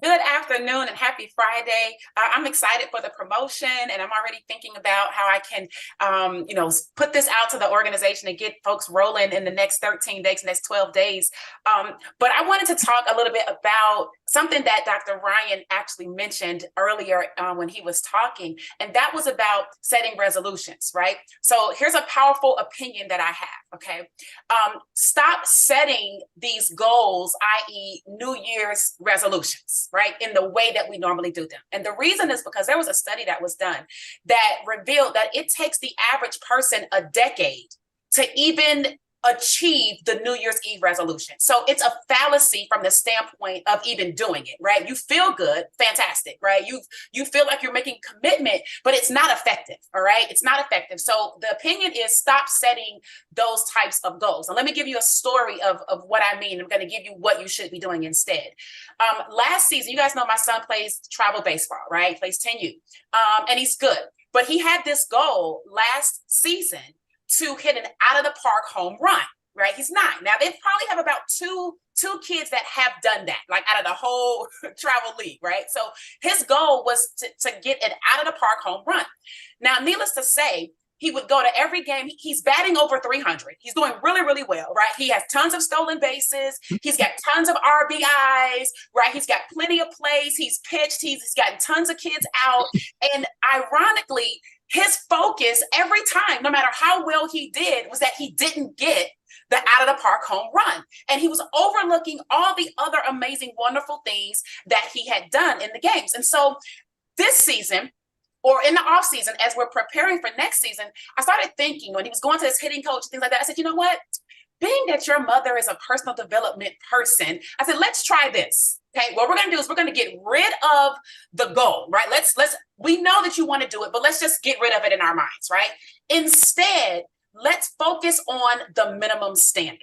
F: Good afternoon and happy Friday. I'm excited for the promotion and I'm already thinking about how I can, put this out to the organization and get folks rolling in the next 13 days, next 12 days. But I wanted to talk a little bit about something that Dr. Ryan actually mentioned earlier when he was talking, and that was about setting resolutions, right? So here's a powerful opinion that I have, okay? Stop setting these goals, i.e. New Year's resolutions, right, in the way that we normally do them. And the reason is because there was a study that was done that revealed that it takes the average person a decade to even achieve the New Year's Eve resolution. So it's a fallacy from the standpoint of even doing it, right? You feel good, fantastic, right? You feel like you're making commitment, but it's not effective, all right? It's not effective. So the opinion is stop setting those types of goals. And let me give you a story of what I mean. I'm going to give you what you should be doing instead. Last season, you guys know my son plays travel baseball, right? He plays 10U, and he's good. But he had this goal last season to hit an out of the park home run, right? He's 9. Now they probably have about two kids that have done that, like out of the whole travel league, right? So his goal was to get an out of the park home run. Now, needless to say, he would go to every game. He's batting over 300. He's doing really, really well, right? He has tons of stolen bases. He's got tons of RBIs, right? He's got plenty of plays. He's pitched. He's gotten tons of kids out. And ironically, his focus every time, no matter how well he did, was that he didn't get the out of the park home run. And he was overlooking all the other amazing, wonderful things that he had done in the games. And so this season, or in the off season, as we're preparing for next season, I started thinking when he was going to his hitting coach and things like that, I said, you know what? Being that your mother is a personal development person, I said, let's try this. Okay, what we're going to do is we're going to get rid of the goal, right? We know that you want to do it, but let's just get rid of it in our minds, right? Instead, let's focus on the minimum standard.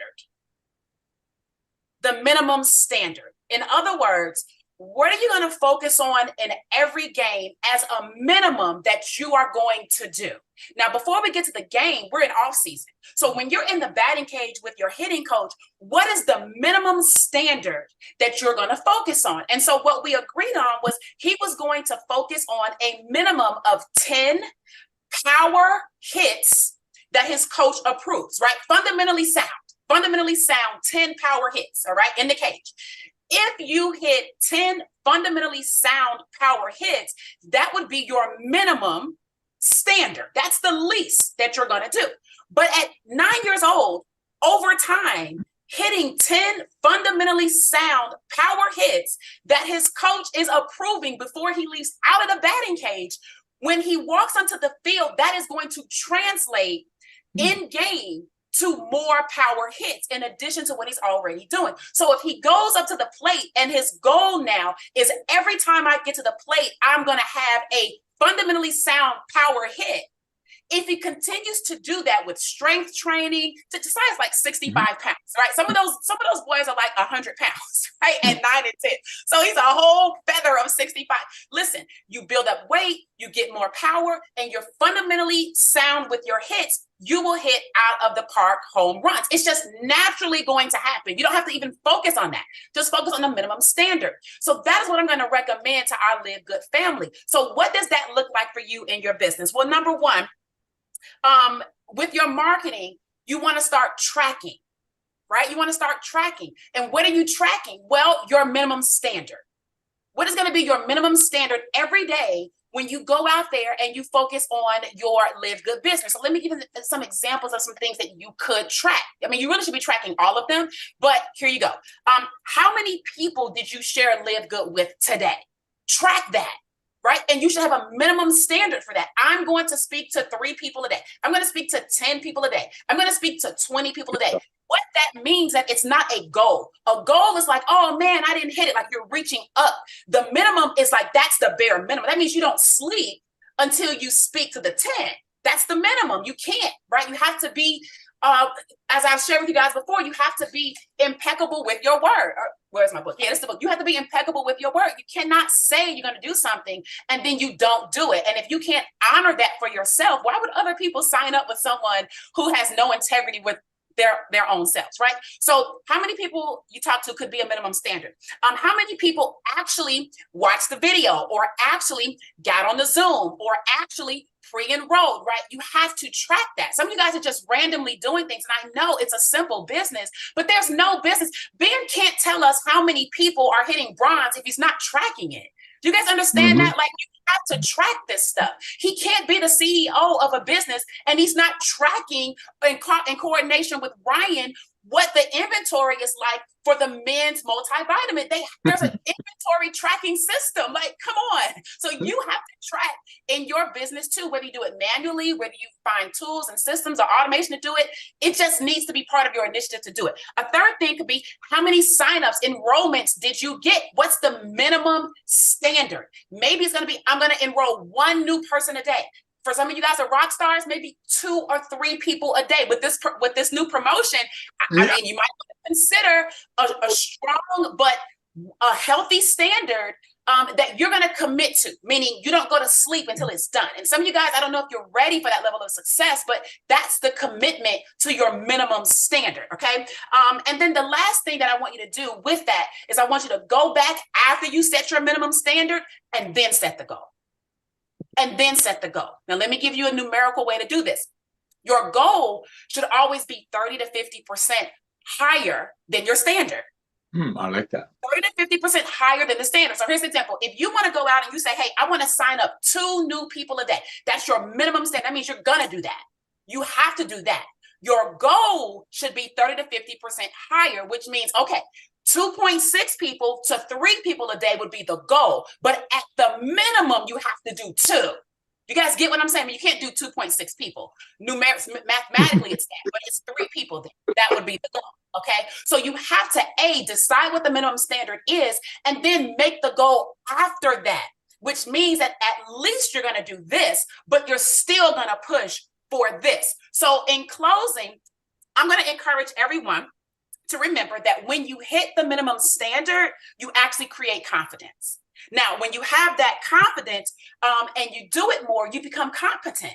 F: The minimum standard. In other words, what are you going to focus on in every game as a minimum that you are going to do? Now, before we get to the game, we're in off season. So when you're in the batting cage with your hitting coach, what is the minimum standard that you're going to focus on? And so what we agreed on was he was going to focus on a minimum of 10 power hits that his coach approves, right? Fundamentally sound 10 power hits, all right, in the cage. If you hit 10 fundamentally sound power hits, that would be your minimum standard. That's the least that you're going to do. But at 9 years old, over time, hitting 10 fundamentally sound power hits that his coach is approving before he leaves out of the batting cage When he walks onto the field, that is going to translate in game to more power hits in addition to what he's already doing. So if he goes up to the plate and his goal now is every time I get to the plate, I'm going to have a fundamentally sound power hit. If he continues to do that with strength training, to size like 65 pounds, right? Some of those boys are like 100 pounds, right? At 9 and 10. So he's a whole feather of 65. Listen, you build up weight, you get more power, and you're fundamentally sound with your hits. You will hit out of the park home runs. It's just naturally going to happen. You don't have to even focus on that. Just focus on the minimum standard. So that is what I'm going to recommend to our Live Good family. So what does that look like for you in your business? Well, number one, with your marketing, you want to start tracking, right? You want to start tracking. And what are you tracking? Well, your minimum standard. What is going to be your minimum standard every day when you go out there and you focus on your Live Good business? So let me give you some examples of some things that you could track. I mean, you really should be tracking all of them, but here you go. How many people did you share Live Good with today? Track that. Right? And you should have a minimum standard for that. I'm going to speak to 3 people a day. I'm going to speak to 10 people a day. I'm going to speak to 20 people a day. What that means that it's not a goal. A goal is like, oh man, I didn't hit it. Like you're reaching up. The minimum is like, that's the bare minimum. That means you don't sleep until you speak to the 10. That's the minimum. You can't, right? You have to be, as I've shared with you guys before, you have to be impeccable with your word. Where's my book? Yeah, it's the book. You have to be impeccable with your word. You cannot say you're going to do something and then you don't do it. And if you can't honor that for yourself, why would other people sign up with someone who has no integrity with their own selves, right? So how many people you talk to could be a minimum standard? How many people actually watched the video or actually got on the Zoom or actually pre-enrolled, right? You have to track that. Some of you guys are just randomly doing things. And I know it's a simple business, but there's no business. Ben can't tell us how many people are hitting bronze if he's not tracking it. Do you guys understand that? Like you have to track this stuff. He can't be the CEO of a business and he's not tracking in coordination with Ryan what the inventory is like for the men's multivitamin. There's an inventory tracking system. Like, come on. So you have to track in your business too, whether you do it manually, whether you find tools and systems or automation to do it. It just needs to be part of your initiative to do it. A third thing could be how many signups, enrollments did you get? What's the minimum standard? Maybe it's going to be, I'm going to enroll 1 new person a day. For some of you guys are rock stars, maybe 2 or 3 people a day. With this new promotion, I mean, you might want to consider a strong but a healthy standard that you're going to commit to, meaning you don't go to sleep until it's done. And some of you guys, I don't know if you're ready for that level of success, but that's the commitment to your minimum standard, okay? And then the last thing that I want you to do with that is I want you to go back after you set your minimum standard and then set the goal. And then set the goal. Now, let me give you a numerical way to do this. Your goal should always be 30 to 50% higher than your standard.
B: I like that.
F: 30 to 50% higher than the standard. So here's an example. If you want to go out and you say, hey, I want to sign up 2 new people a day, that's your minimum standard. That means you're going to do that. You have to do that. Your goal should be 30 to 50% higher, which means, okay, 2.6 people to 3 people a day would be the goal. But at the minimum, you have to do 2. You guys get what I'm saying? You can't do 2.6 people. Mathematically, it's that, but it's 3 people there. That would be the goal. Okay. So you have to decide what the minimum standard is and then make the goal after that, which means that at least you're going to do this, but you're still going to push for this. So in closing, I'm going to encourage everyone to remember that when you hit the minimum standard, you actually create confidence. Now, when you have that confidence and you do it more, you become competent.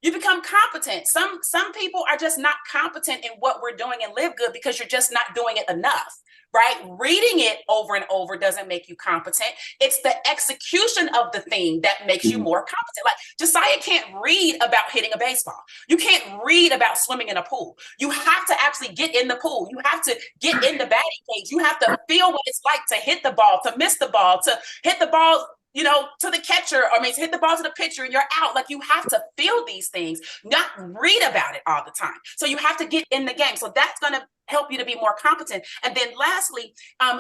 F: You become competent. Some people are just not competent in what we're doing in Live Good because you're just not doing it enough, right? Reading it over and over doesn't make you competent. It's the execution of the thing that makes you more competent. Like Josiah can't read about hitting a baseball. You can't read about swimming in a pool. You have to actually get in the pool. You have to get in the batting cage. You have to feel what it's like to hit the ball, to miss the ball, to hit the ball to the catcher, to hit the ball to the pitcher, and you're out. Like, you have to feel these things, not read about it all the time. So you have to get in the game. So that's going to help you to be more competent. And then lastly,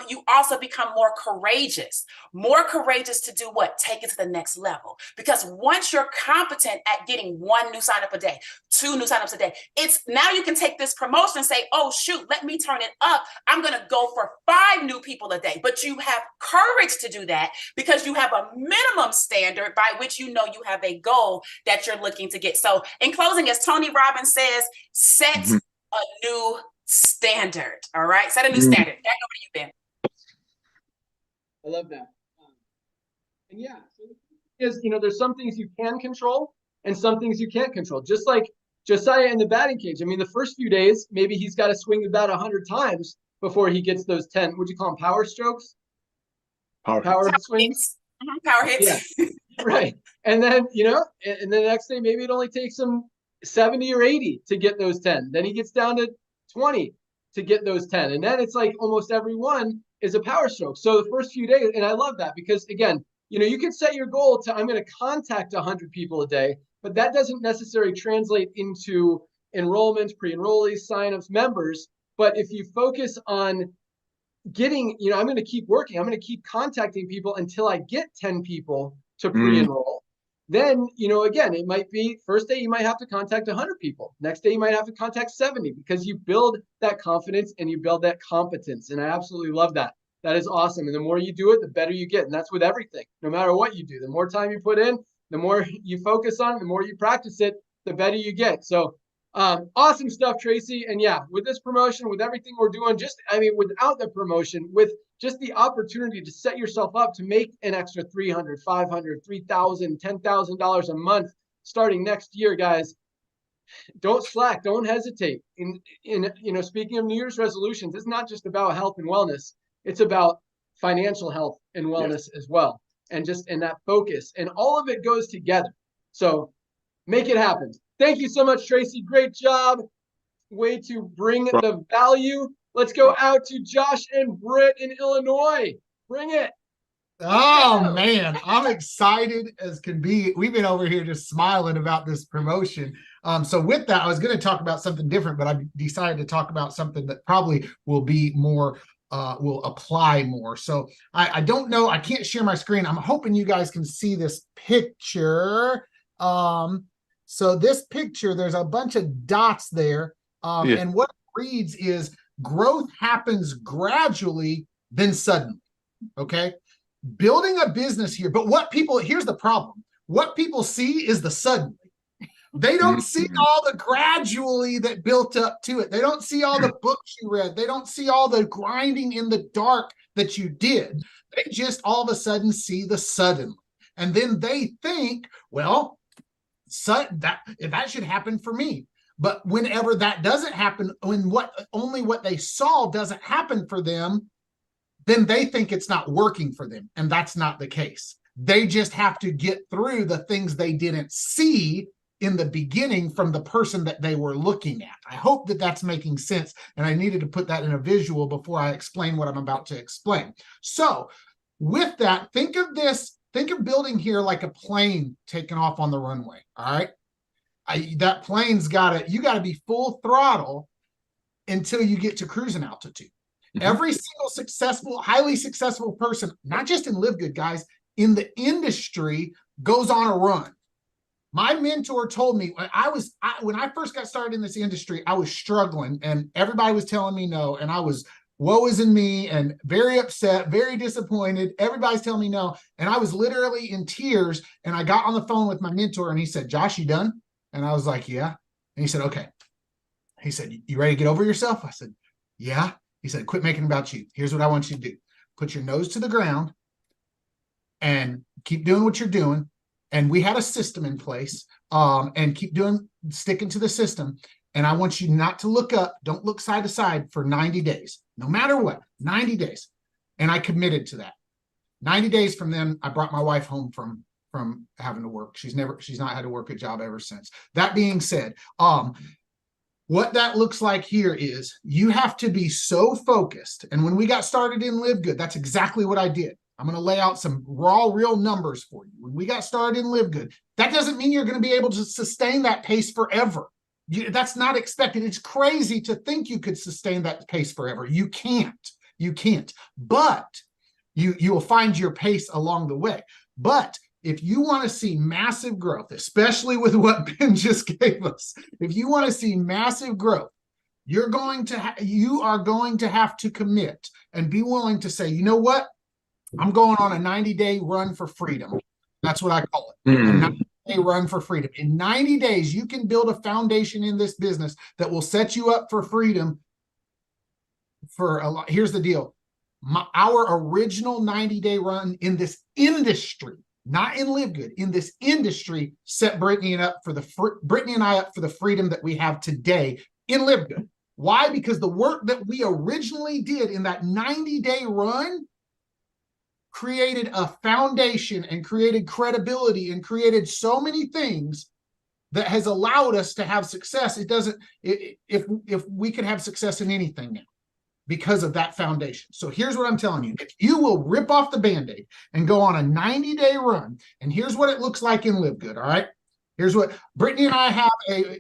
F: you also become more courageous to do what? Take it to the next level. Because once you're competent at getting 1 new sign up a day, 2 new signups a day, it's now you can take this promotion and say, oh, shoot, let me turn it up. I'm going to go for 5 new people a day. But you have courage to do that because you have a minimum standard by which you have a goal that you're looking to get. So in closing, as Tony Robbins says, set a new standard. All right. Set a new standard. Back over to you, Ben.
A: I love that. And yeah, so is, there's some things you can control and some things you can't control. Just like Josiah in the batting cage. I mean, the first few days, maybe he's got to swing the bat 100 times before he gets those 10. Would you call them power strokes? Power swings.
F: Power hits.
A: Yeah. Right. And then, and then the next day, maybe it only takes him 70 or 80 to get those 10. Then he gets down to 20 to get those 10. And then it's like almost every one is a power stroke. So the first few days, and I love that because, again, you can set your goal to, I'm going to contact 100 people a day, but that doesn't necessarily translate into enrollments, pre-enrollees, signups, members. But if you focus on getting, I'm going to keep working, I'm going to keep contacting people until I get 10 people to pre-enroll. Then, again, it might be first day you might have to contact 100 people. Next day you might have to contact 70 because you build that confidence and you build that competence. And I absolutely love that. That is awesome. And the more you do it, the better you get. And that's with everything. No matter what you do, the more time you put in, the more you focus on it, the more you practice it, the better you get. So awesome stuff, Tracy. And yeah, with this promotion, with everything we're doing, without the promotion, with just the opportunity to set yourself up to make an extra $300, $500, $3,000, $10,000 a month starting next year, guys, don't slack, don't hesitate. Speaking of New Year's resolutions, it's not just about health and wellness. It's about financial health and wellness as well. And that focus, and all of it goes together. So make it happen. Thank you so much, Tracy. Great job. Way to bring the value. Let's go out to Josh and Britt in Illinois. Bring it.
G: Oh, man, I'm excited as can be. We've been over here just smiling about this promotion. So with that, I was going to talk about something different, but I decided to talk about something that probably will be more, will apply more. So I don't know. I can't share my screen. I'm hoping you guys can see this picture. So this picture, there's a bunch of dots there. And what it reads is growth happens gradually, then suddenly. Okay. Building a business here. But here's the problem. What people see is the suddenly. They don't see all the gradually that built up to it. They don't see all the books you read. They don't see all the grinding in the dark that you did. They just all of a sudden see the suddenly. And then they think, well, that should happen for me. But whenever that doesn't happen, when only what they saw doesn't happen for them, then they think it's not working for them. And that's not the case. They just have to get through the things they didn't see in the beginning from the person that they were looking at. I hope that that's making sense. And I needed to put that in a visual before I explain what I'm about to explain. So with that, think of building here like a plane taking off on the runway. All right. That plane's you got to be full throttle until you get to cruising altitude. Every single highly successful person, not just in LiveGood, guys, in the industry goes on a run. My mentor told me when I first got started in this industry, I was struggling and everybody was telling me no. And I was, woe is in me and very upset, very disappointed. Everybody's telling me no. And I was literally in tears. And I got on the phone with my mentor and he said, Josh, you done? And I was like, yeah. And he said, okay. He said, you ready to get over yourself? I said, yeah. He said, quit making it about you. Here's what I want you to do. Put your nose to the ground and keep doing what you're doing. And we had a system in place and sticking to the system. And I want you not to look up. Don't look side to side for 90 days, no matter what, 90 days. And I committed to that. 90 days from then, I brought my wife home from having to work. She's not had to work a job ever since. That being said, what that looks like here is you have to be so focused. And when we got started in LiveGood, that's exactly what I did. I'm going to lay out some raw, real numbers for you. When we got started in LiveGood, that doesn't mean you're going to be able to sustain that pace forever. That's not expected. It's crazy to think you could sustain that pace forever. You can't. You can't. But you will find your pace along the way. But if you want to see massive growth, especially with what Ben just gave us, if you want to see massive growth, you are going to have to commit and be willing to say, you know what? I'm going on a 90-day run for freedom. That's what I call it. A 90-day run for freedom. In 90 days, you can build a foundation in this business that will set you up for freedom for a lot. Here's the deal. Our original 90-day run in this industry, not in LiveGood, in this industry, set Brittany and I up for the freedom that we have today in LiveGood. Why? Because the work that we originally did in that 90-day run created a foundation and created credibility and created so many things that has allowed us to have success. If we could have success in anything now because of that foundation. So here's what I'm telling you. If you will rip off the Band-Aid and go on a 90-day run, and here's what it looks like in LiveGood, all right? Here's what Brittany and I have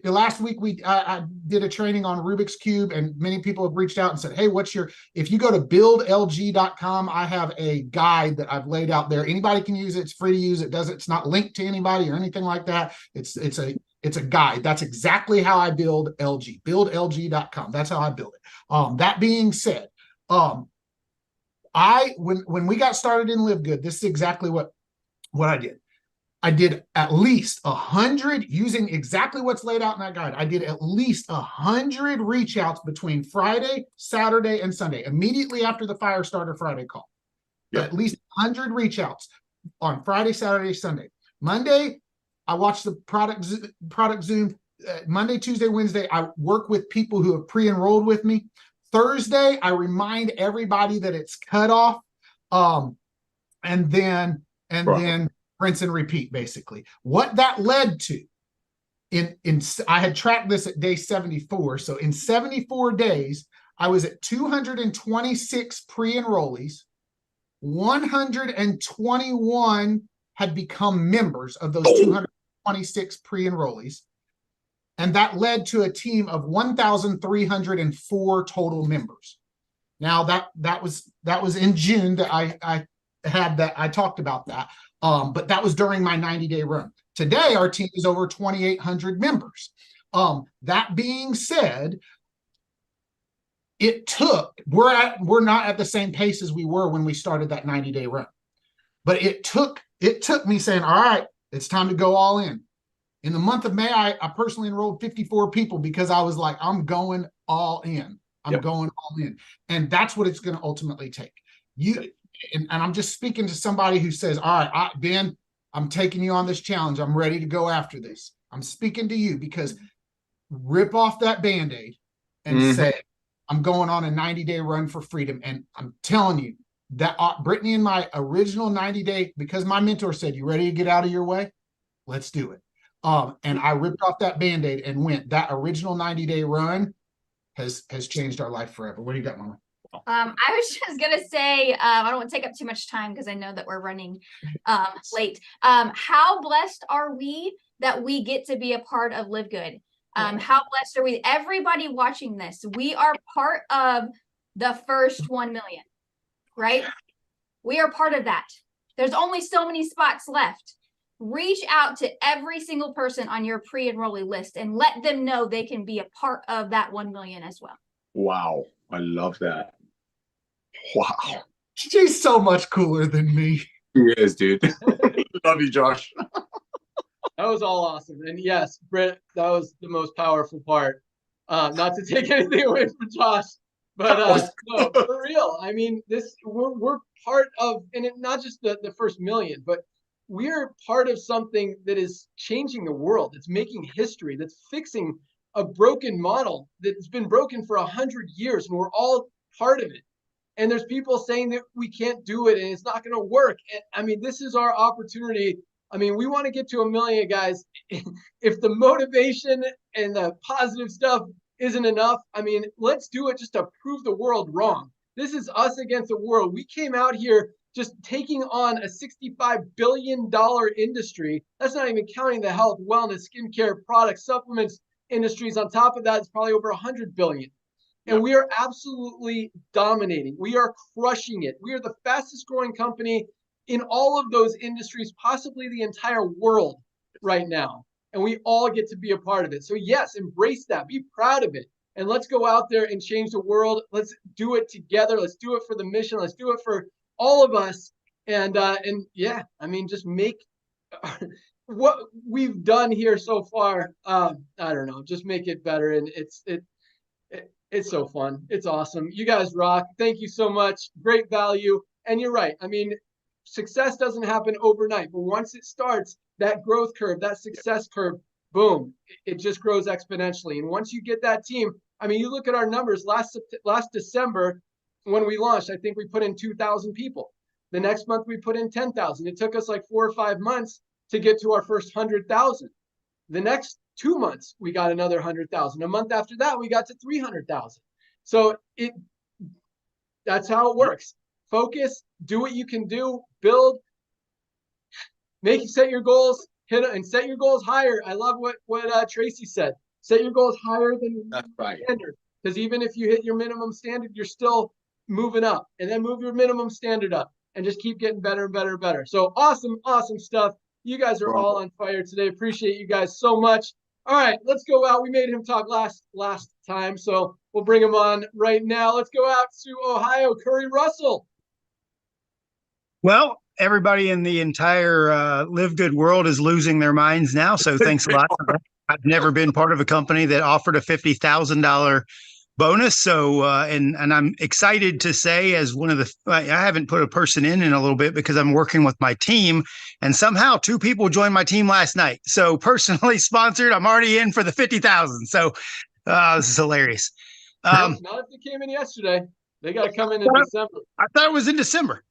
G: last week I did a training on Rubik's Cube, and many people have reached out and said, hey, if you go to buildlg.com, I have a guide that I've laid out there. Anybody can use it. It's free to use. It's not linked to anybody or anything like that. It's a guide. That's exactly how I build LG, buildlg.com. That's how I build it. That being said, when we got started in LiveGood, this is exactly what I did. I did at least 100, using exactly what's laid out in that guide. I did at least 100 reach outs between Friday, Saturday, and Sunday, immediately after the Firestarter Friday call. Yep. At least 100 reach outs on Friday, Saturday, Sunday. Monday, I watched the product Zoom. Monday, Tuesday, Wednesday, I work with people who have pre-enrolled with me. Thursday, I remind everybody that it's cut off. And then rinse and repeat, basically. What that led to, I had tracked this at day 74. So in 74 days, I was at 226 pre-enrollees. 121 had become members of those 226 pre-enrollees. And that led to a team of 1,304 total members. Now that was in June that I talked about that. But that was during my 90-day run. Today, our team is over 2,800 members. That being said, we're not at the same pace as we were when we started that 90-day run. But it took me saying, all right, it's time to go all in. In the month of May, I personally enrolled 54 people because I was like, I'm going all in. I'm going all in. And that's what it's going to ultimately take. And I'm just speaking to somebody who says, all right, Ben, I'm taking you on this challenge. I'm ready to go after this. I'm speaking to you because rip off that Band-Aid and say, I'm going on a 90-day run for freedom. And I'm telling you that Brittany and my original 90-day, because my mentor said, you ready to get out of your way? Let's do it. And I ripped off that Band-Aid and went. That original 90-day run has changed our life forever. What do you got, Mama?
H: I was just gonna say, I don't want to take up too much time because I know that we're running late. How blessed are we that we get to be a part of LiveGood? How blessed are we? Everybody watching this, we are part of the first 1 million, right? We are part of that. There's only so many spots left. Reach out to every single person on your pre-enrollee list and let them know they can be a part of that 1 million as well.
B: Wow, I love that. Wow.
G: She's so much cooler than me.
B: He is, dude. Love you, Josh.
A: That was all awesome. And yes, Britt, that was the most powerful part. Not to take anything away from Josh, but no, for real. I mean, we're part of, and not just the first million, but we're part of something that is changing the world. It's making history. That's fixing a broken model that's been broken for 100 years, and we're all part of it. And there's people saying that we can't do it and it's not going to work. And I mean, this is our opportunity. I mean, we want to get to 1 million, guys. If the motivation and the positive stuff isn't enough, I mean, let's do it just to prove the world wrong. This is us against the world. We came out here just taking on a $65 billion industry. That's not even counting the health, wellness, skincare, products, supplements industries. On top of that, it's probably over 100 billion. And we are absolutely dominating. We are crushing it. We are the fastest growing company in all of those industries, possibly the entire world right now. And we all get to be a part of it. So yes, embrace that. Be proud of it. And let's go out there and change the world. Let's do it together. Let's do it for the mission. Let's do it for all of us. And yeah, I mean, just make what we've done here so far. I don't know, just make it better. And it's so fun. It's awesome. You guys rock. Thank you so much. Great value. And you're right. I mean, success doesn't happen overnight, but once it starts, that growth curve, that success curve, boom, it just grows exponentially. And once you get that team, I mean, you look at our numbers last December when we launched, I think we put in 2,000 people. The next month we put in 10,000. It took us like 4 or 5 months to get to our first 100,000. The next 2 months, we got another 100,000. A month after that, we got to 300,000. So that's how it works. Focus, do what you can do, build, set your goals, hit it, and set your goals higher. I love what Tracy said. Set your goals higher than standard. Because even if you hit your minimum standard, you're still moving up. And then move your minimum standard up and just keep getting better and better and better. So awesome, awesome stuff. You guys are all on fire today. Appreciate you guys so much. All right, let's go out. We made him talk last time, so we'll bring him on right now. Let's go out to Ohio. Curry Russell.
I: Well, everybody in the entire LiveGood world is losing their minds now. So thanks a lot. I've never been part of a company that offered a $50,000 bonus. So, and I'm excited to say, as one of the, I haven't put a person in a little bit because I'm working with my team, and somehow 2 people joined my team last night. So personally sponsored, I'm already in for the 50,000. So this is hilarious.
A: Not if they came in yesterday. They got to come in December.
I: I thought it was in December.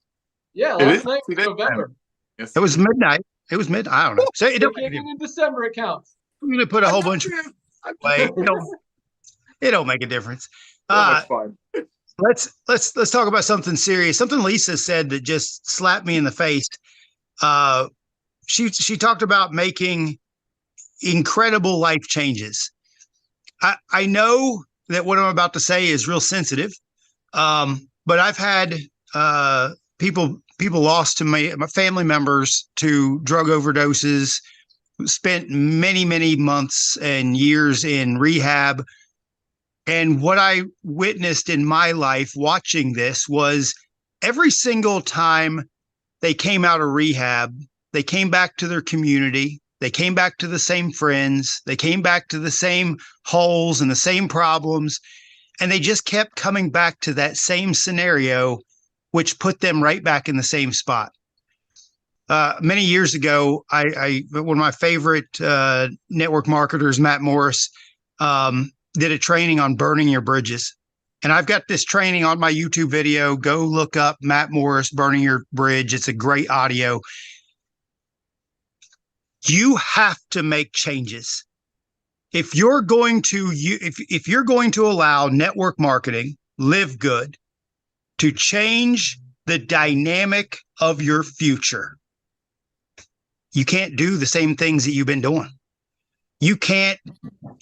A: Yeah, last night was November.
I: It was midnight. It was midnight. I don't know. So it
A: don't came in December. It counts.
I: I'm going to put a whole bunch of it don't make a difference.
B: That's fine.
I: Let's talk about something serious. Something Lisa said that just slapped me in the face. She talked about making incredible life changes. I know that what I'm about to say is real sensitive, but I've had people lost to my family members to drug overdoses, spent many months and years in rehab. And what I witnessed in my life watching this was every single time they came out of rehab, they came back to their community, they came back to the same friends, they came back to the same holes and the same problems, and they just kept coming back to that same scenario, which put them right back in the same spot. Many years ago, one of my favorite network marketers, Matt Morris, did a training on burning your bridges. And I've got this training on my YouTube video. Go look up Matt Morris, Burning Your Bridge. It's a great audio. You have to make changes. If you're going to if you're going to allow network marketing, LiveGood, to change the dynamic of your future, you can't do the same things that you've been doing. You can't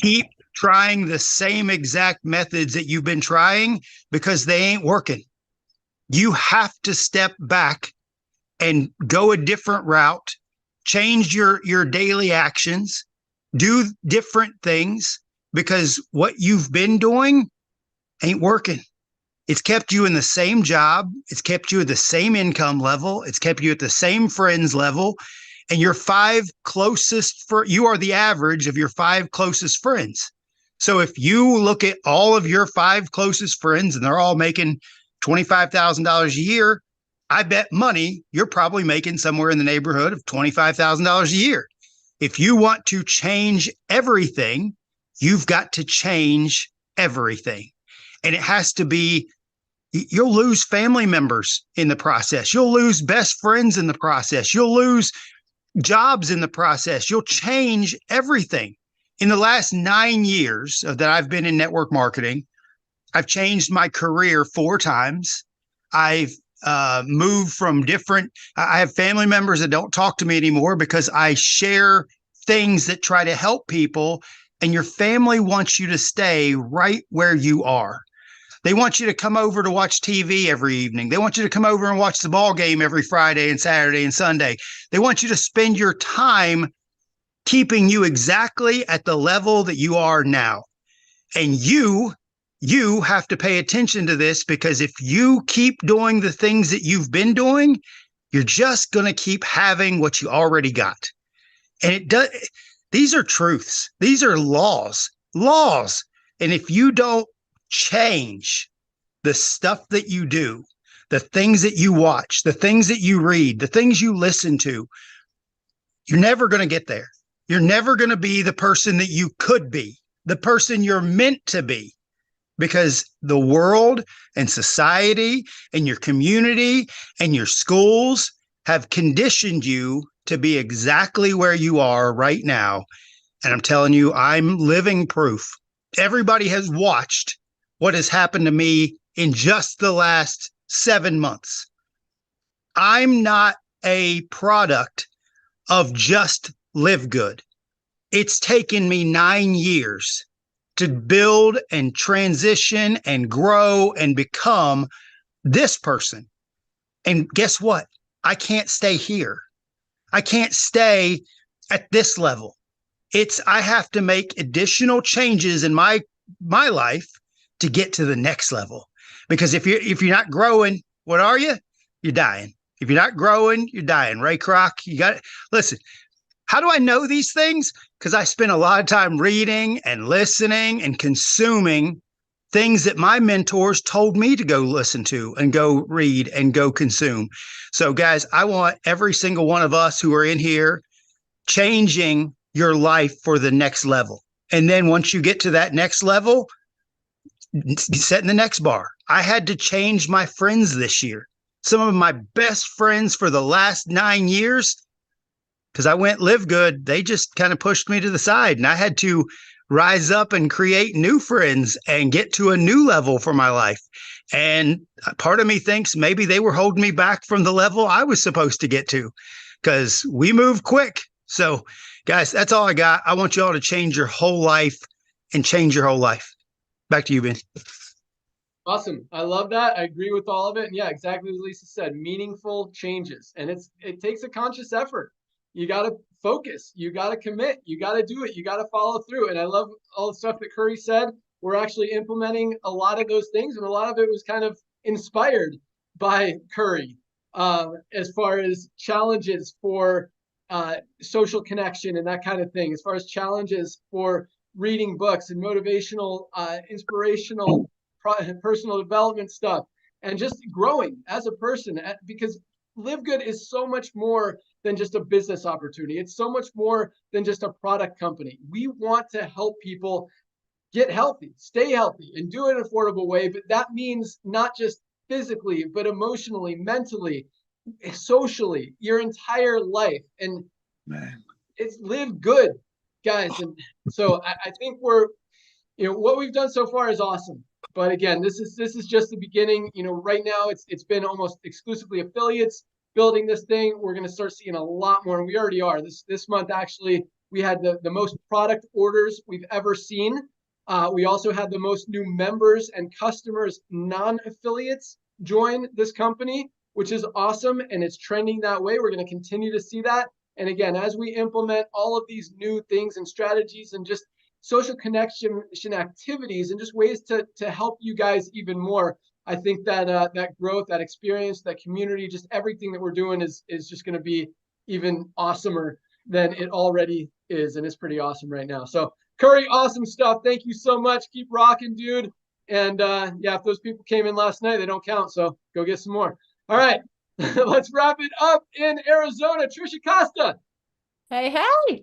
I: keep trying the same exact methods that you've been trying because they ain't working. You have to step back and go a different route, change your daily actions, do different things, because what you've been doing ain't working. It's kept you in the same job. It's kept you at the same income level. It's kept you at the same friends level. And your 5 closest, you are the average of your 5 closest friends. So if you look at all of your 5 closest friends and they're all making $25,000 a year, I bet money you're probably making somewhere in the neighborhood of $25,000 a year. If you want to change everything, you've got to change everything. And it has to be, you'll lose family members in the process. You'll lose best friends in the process. You'll lose jobs in the process. You'll change everything. In the last 9 years that I've been in network marketing, I've changed my career 4 times. I've moved from different. I have family members that don't talk to me anymore because I share things that try to help people, and your family wants you to stay right where you are. They want you to come over to watch TV every evening. They want you to come over and watch the ball game every Friday and Saturday and Sunday. They want you to spend your time keeping you exactly at the level that you are now. And you have to pay attention to this, because if you keep doing the things that you've been doing, you're just going to keep having what you already got. And it does. These are truths. These are laws. And if you don't change the stuff that you do, the things that you watch, the things that you read, the things you listen to, you're never going to get there. You're never going to be the person that you could be, the person you're meant to be, because the world and society and your community and your schools have conditioned you to be exactly where you are right now. And I'm telling you, I'm living proof. Everybody has watched what has happened to me in just the last 7 months. I'm not a product of just LiveGood. It's taken me 9 years to build and transition and grow and become this person. And guess what? I can't stay here. I can't stay at this level. I have to make additional changes in my life to get to the next level. Because if you're not growing, what are you? You're dying. If you're not growing, you're dying. Ray Kroc, listen, how do I know these things? Because I spent a lot of time reading and listening and consuming things that my mentors told me to go listen to and go read and go consume. So guys, I want every single one of us who are in here changing your life for the next level. And then once you get to that next level, setting the next bar. I had to change my friends this year. Some of my best friends for the last 9 years, because I went LiveGood, they just kind of pushed me to the side, and I had to rise up and create new friends and get to a new level for my life. And part of me thinks maybe they were holding me back from the level I was supposed to get to, because we move quick. So guys, that's all I got. I want you all to change your whole life and change your whole life. Back to you, Ben.
A: Awesome. I love that. I agree with all of it. And yeah, exactly as Lisa said, meaningful changes. And it takes a conscious effort. You got to focus. You got to commit. You got to do it. You got to follow through. And I love all the stuff that Curry said. We're actually implementing a lot of those things. And a lot of it was kind of inspired by Curry as far as challenges for social connection and that kind of thing, as far as challenges for reading books and motivational, inspirational, personal development stuff, and just growing as a person, because LiveGood is so much more than just a business opportunity. It's so much more than just a product company. We want to help people get healthy, stay healthy, and do it in an affordable way. But that means not just physically, but emotionally, mentally, socially, your entire life. And it's LiveGood, guys. And so I think what we've done so far is awesome. But again, this is just the beginning. Right now it's been almost exclusively affiliates building this thing. We're going to start seeing a lot more, and we already are. This month, actually, we had the most product orders we've ever seen. We also had the most new members and customers, non-affiliates, join this company, which is awesome, and it's trending that way. We're going to continue to see that. And again, as we implement all of these new things and strategies and just social connection activities and just ways to help you guys even more, I think that that growth, that experience, that community, just everything that we're doing is just going to be even awesomer than it already is. And it's pretty awesome right now. So Curry, awesome stuff. Thank you so much. Keep rocking, dude. And yeah, if those people came in last night, they don't count. So go get some more. All right, let's wrap it up in Arizona. Trisha Costa.
J: Hey,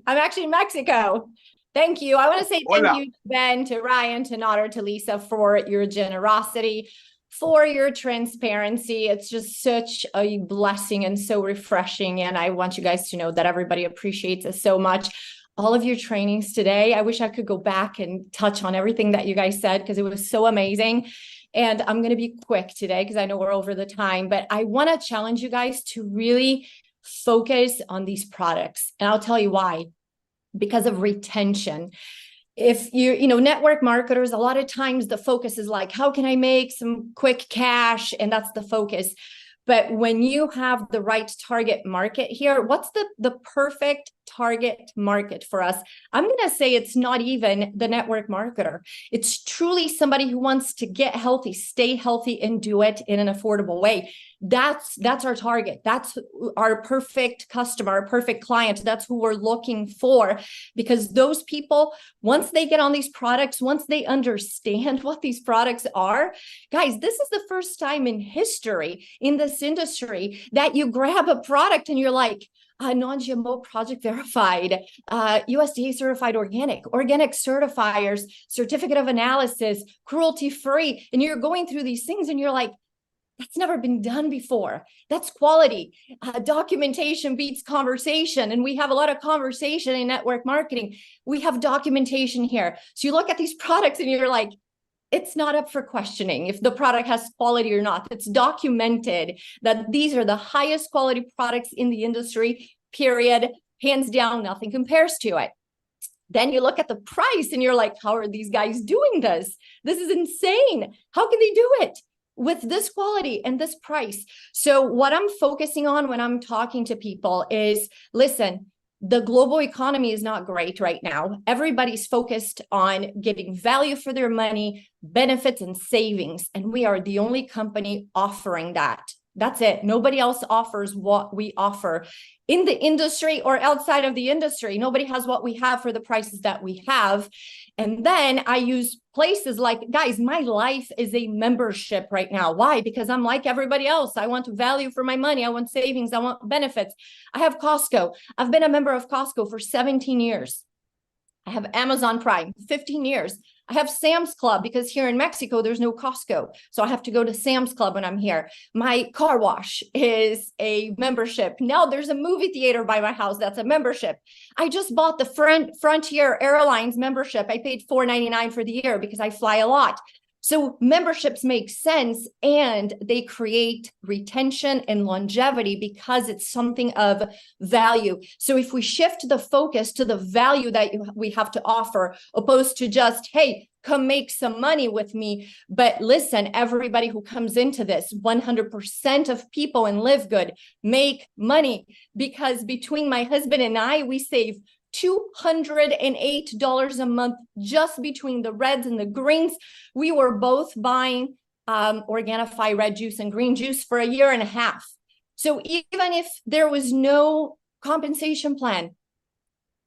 J: I'm actually in Mexico. Thank you. I want to say thank you to Ben, to Ryan, to Nader, to Lisa for your generosity, for your transparency. It's just such a blessing and so refreshing. And I want you guys to know that everybody appreciates us so much. All of your trainings today, I wish I could go back and touch on everything that you guys said, because it was so amazing. And I'm going to be quick today because I know we're over the time, but I want to challenge you guys to really focus on these products. And I'll tell you why. Because of retention. If network marketers, a lot of times the focus is like, how can I make some quick cash? And that's the focus. But when you have the right target market here, what's the perfect target market for us? I'm going to say it's not even the network marketer. It's truly somebody who wants to get healthy, stay healthy, and do it in an affordable way. That's our target. That's our perfect customer, our perfect client. That's who we're looking for, because those people, once they get on these products, once they understand what these products are, guys, this is the first time in history in this industry that you grab a product and you're like, non-GMO project verified, USDA certified organic certifiers, certificate of analysis, cruelty free. And you're going through these things and you're like, that's never been done before. That's quality. Documentation beats conversation. And we have a lot of conversation in network marketing. We have documentation here. So you look at these products and you're like, it's not up for questioning if the product has quality or not. It's documented that these are the highest quality products in the industry, period. Hands down, nothing compares to it. Then you look at the price and you're like, how are these guys doing this? This is insane. How can they do it with this quality and this price? So what I'm focusing on when I'm talking to people is, listen, the global economy is not great right now. Everybody's focused on getting value for their money, benefits, and savings. And we are the only company offering that. That's it. Nobody else offers what we offer in the industry or outside of the industry. Nobody has what we have for the prices that we have. And then I use places like, guys, my life is a membership right now. Why? Because I'm like everybody else. I want value for my money. I want savings. I want benefits. I have Costco. I've been a member of Costco for 17 years. I have Amazon Prime, 15 years. I have Sam's Club because here in Mexico, there's no Costco. So I have to go to Sam's Club when I'm here. My car wash is a membership. Now there's a movie theater by my house. That's a membership. I just bought the Frontier Airlines membership. I paid $4.99 for the year because I fly a lot. So memberships make sense and they create retention and longevity because it's something of value. So if we shift the focus to the value that we have to offer, opposed to just, hey, come make some money with me. But listen, everybody who comes into this, 100% of people in LiveGood make money, because between my husband and I, we save $208 a month just between the reds and the greens. We were both buying Organifi red juice and green juice for a year and a half. So even if there was no compensation plan,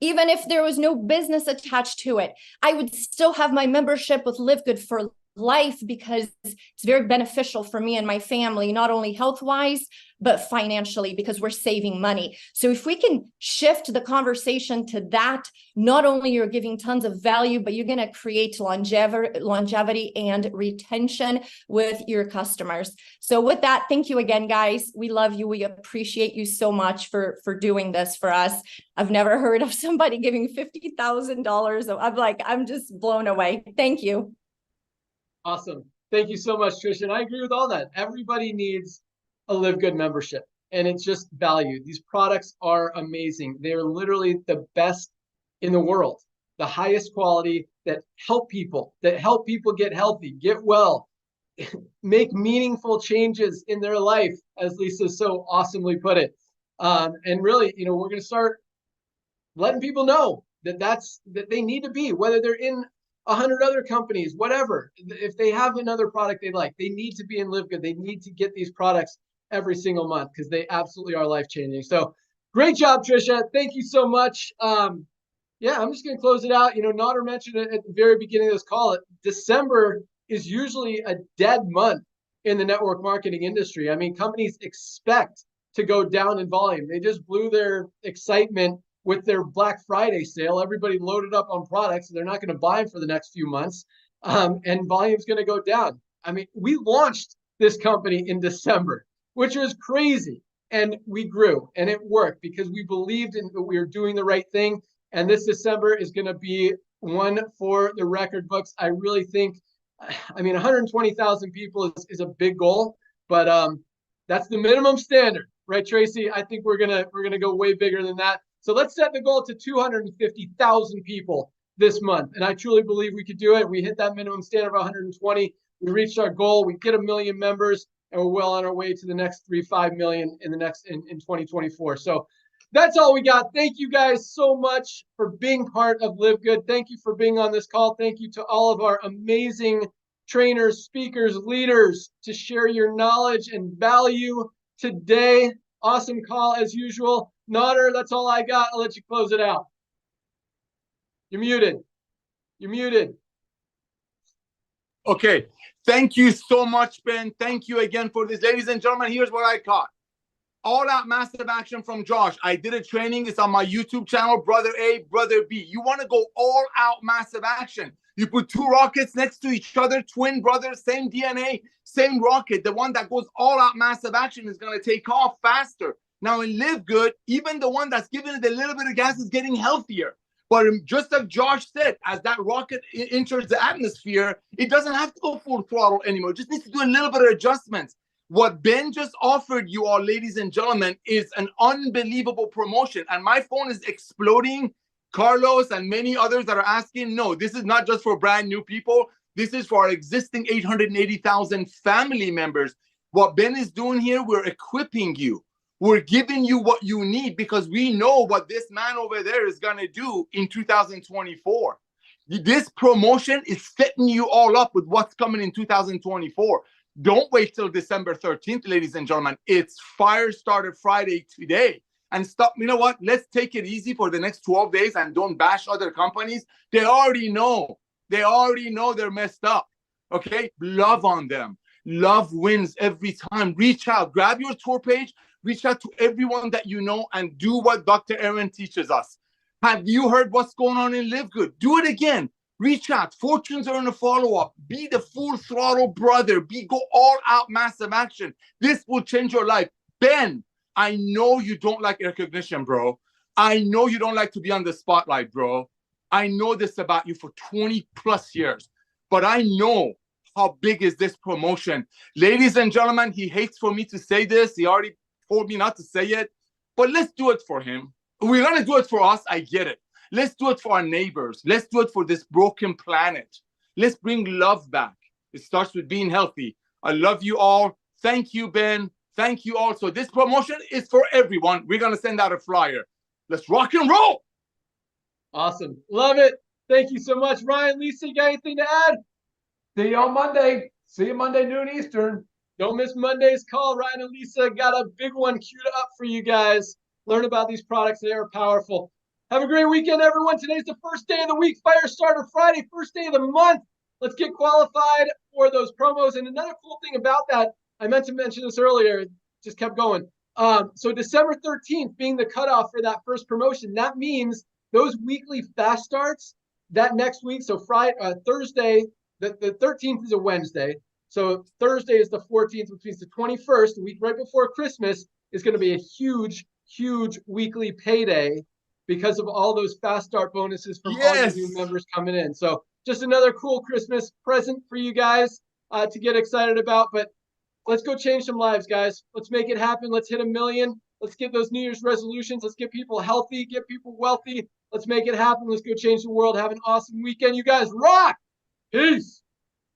J: even if there was no business attached to it, I would still have my membership with LiveGood for life, because it's very beneficial for me and my family, not only health-wise, but financially, because we're saving money. So if we can shift the conversation to that, not only you're giving tons of value, but you're going to create longevity and retention with your customers. So with that, thank you again, guys. We love you. We appreciate you so much for doing this for us. I've never heard of somebody giving $50,000. I'm just blown away. Thank you.
A: Awesome. Thank you so much, Tricia. And I agree with all that. Everybody needs a LiveGood membership, and it's just value. These products are amazing. They're literally the best in the world, the highest quality, that help people get healthy, get well, make meaningful changes in their life, as Lisa so awesomely put it. And really, we're going to start letting people know that they need to be, whether they're in 100 other companies, whatever. If they have another product they like, they need to be in LiveGood. They need to get these products every single month because they absolutely are life-changing. So great job, Tricia. Thank you so much. Yeah, I'm just going to close it out. Nader mentioned it at the very beginning of this call. December is usually a dead month in the network marketing industry. I mean, companies expect to go down in volume. They just blew their excitement with their Black Friday sale. Everybody loaded up on products, and they're not going to buy them for the next few months. And volume's going to go down. I mean, we launched this company in December, which was crazy. And we grew, and it worked because we believed in that we were doing the right thing. And this December is going to be one for the record books. I really think I mean, 120,000 people is a big goal, but that's the minimum standard, right, Tracy? I think we're gonna go way bigger than that. So let's set the goal to 250,000 people this month, and I truly believe we could do it. We hit that minimum standard of 120. We reached our goal. We get 1 million members, and we're well on our way to the next 5 million in 2024. So that's all we got. Thank you guys so much for being part of LiveGood. Thank you for being on this call. Thank you to all of our amazing trainers, speakers, leaders to share your knowledge and value today. Awesome call as usual. Nodder, that's all I got. I'll let you close it out. You're muted. You're muted.
B: Okay. Thank you so much, Ben. Thank you again for this. Ladies and gentlemen, here's what I caught. All out massive action from Josh. I did a training. It's on my YouTube channel, Brother A, Brother B. You want to go all out massive action. You put two rockets next to each other, twin brothers, same DNA, same rocket. The one that goes all out massive action is going to take off faster. Now in LiveGood, even the one that's giving it a little bit of gas is getting healthier. But just like Josh said, as that rocket enters the atmosphere, it doesn't have to go full throttle anymore. It just needs to do a little bit of adjustments. What Ben just offered you all, ladies and gentlemen, is an unbelievable promotion. And my phone is exploding. Carlos and many others that are asking, no, this is not just for brand new people. This is for our existing 880,000 family members. What Ben is doing here, we're equipping you. We're giving you what you need because we know what this man over there is going to do in 2024. This promotion is setting you all up with what's coming in 2024. Don't wait till December 13th, ladies and gentlemen. It's Firestarter Friday today. And stop, you know what? Let's take it easy for the next 12 days and don't bash other companies. They already know. They already know they're messed up. Okay? Love on them. Love wins every time. Reach out. Grab your tour page. Reach out to everyone that you know and do what Dr. Aaron teaches us. Have you heard what's going on in LiveGood? Do it again. Reach out. Fortunes are in a follow-up. Be the full throttle brother. Go all out massive action. This will change your life. Ben, I know you don't like recognition, bro. I know you don't like to be on the spotlight, bro. I know this about you for 20 plus years, but I know how big is this promotion. Ladies and gentlemen, he hates for me to say this. He already told me not to say it, but let's do it for him. We're going to do it for us. I get it. Let's do it for our neighbors. Let's do it for this broken planet. Let's bring love back. It starts with being healthy. I love you all. Thank you, Ben. Thank you all. So this promotion is for everyone. We're going to send out a flyer. Let's rock and roll.
A: Awesome. Love it. Thank you so much. Ryan, Lisa, you got anything to add?
C: See you on Monday. See you Monday, noon Eastern.
A: Don't miss Monday's call. Ryan and Lisa got a big one queued up for you guys. Learn about these products. They are powerful. Have a great weekend, everyone. Today's the first day of the week, Firestarter Friday, first day of the month. Let's get qualified for those promos. And another cool thing about that, I meant to mention this earlier, just kept going. So December 13th being the cutoff for that first promotion, that means those weekly fast starts that next week. So Thursday, the 13th is a Wednesday. So Thursday is the 14th, which means the 21st, the week right before Christmas, is going to be a huge, huge weekly payday because of all those fast start bonuses from all your new members coming in. So just another cool Christmas present for you guys to get excited about. But let's go change some lives, guys. Let's make it happen. Let's hit 1 million. Let's get those New Year's resolutions. Let's get people healthy, get people wealthy. Let's make it happen. Let's go change the world. Have an awesome weekend. You guys rock. Peace.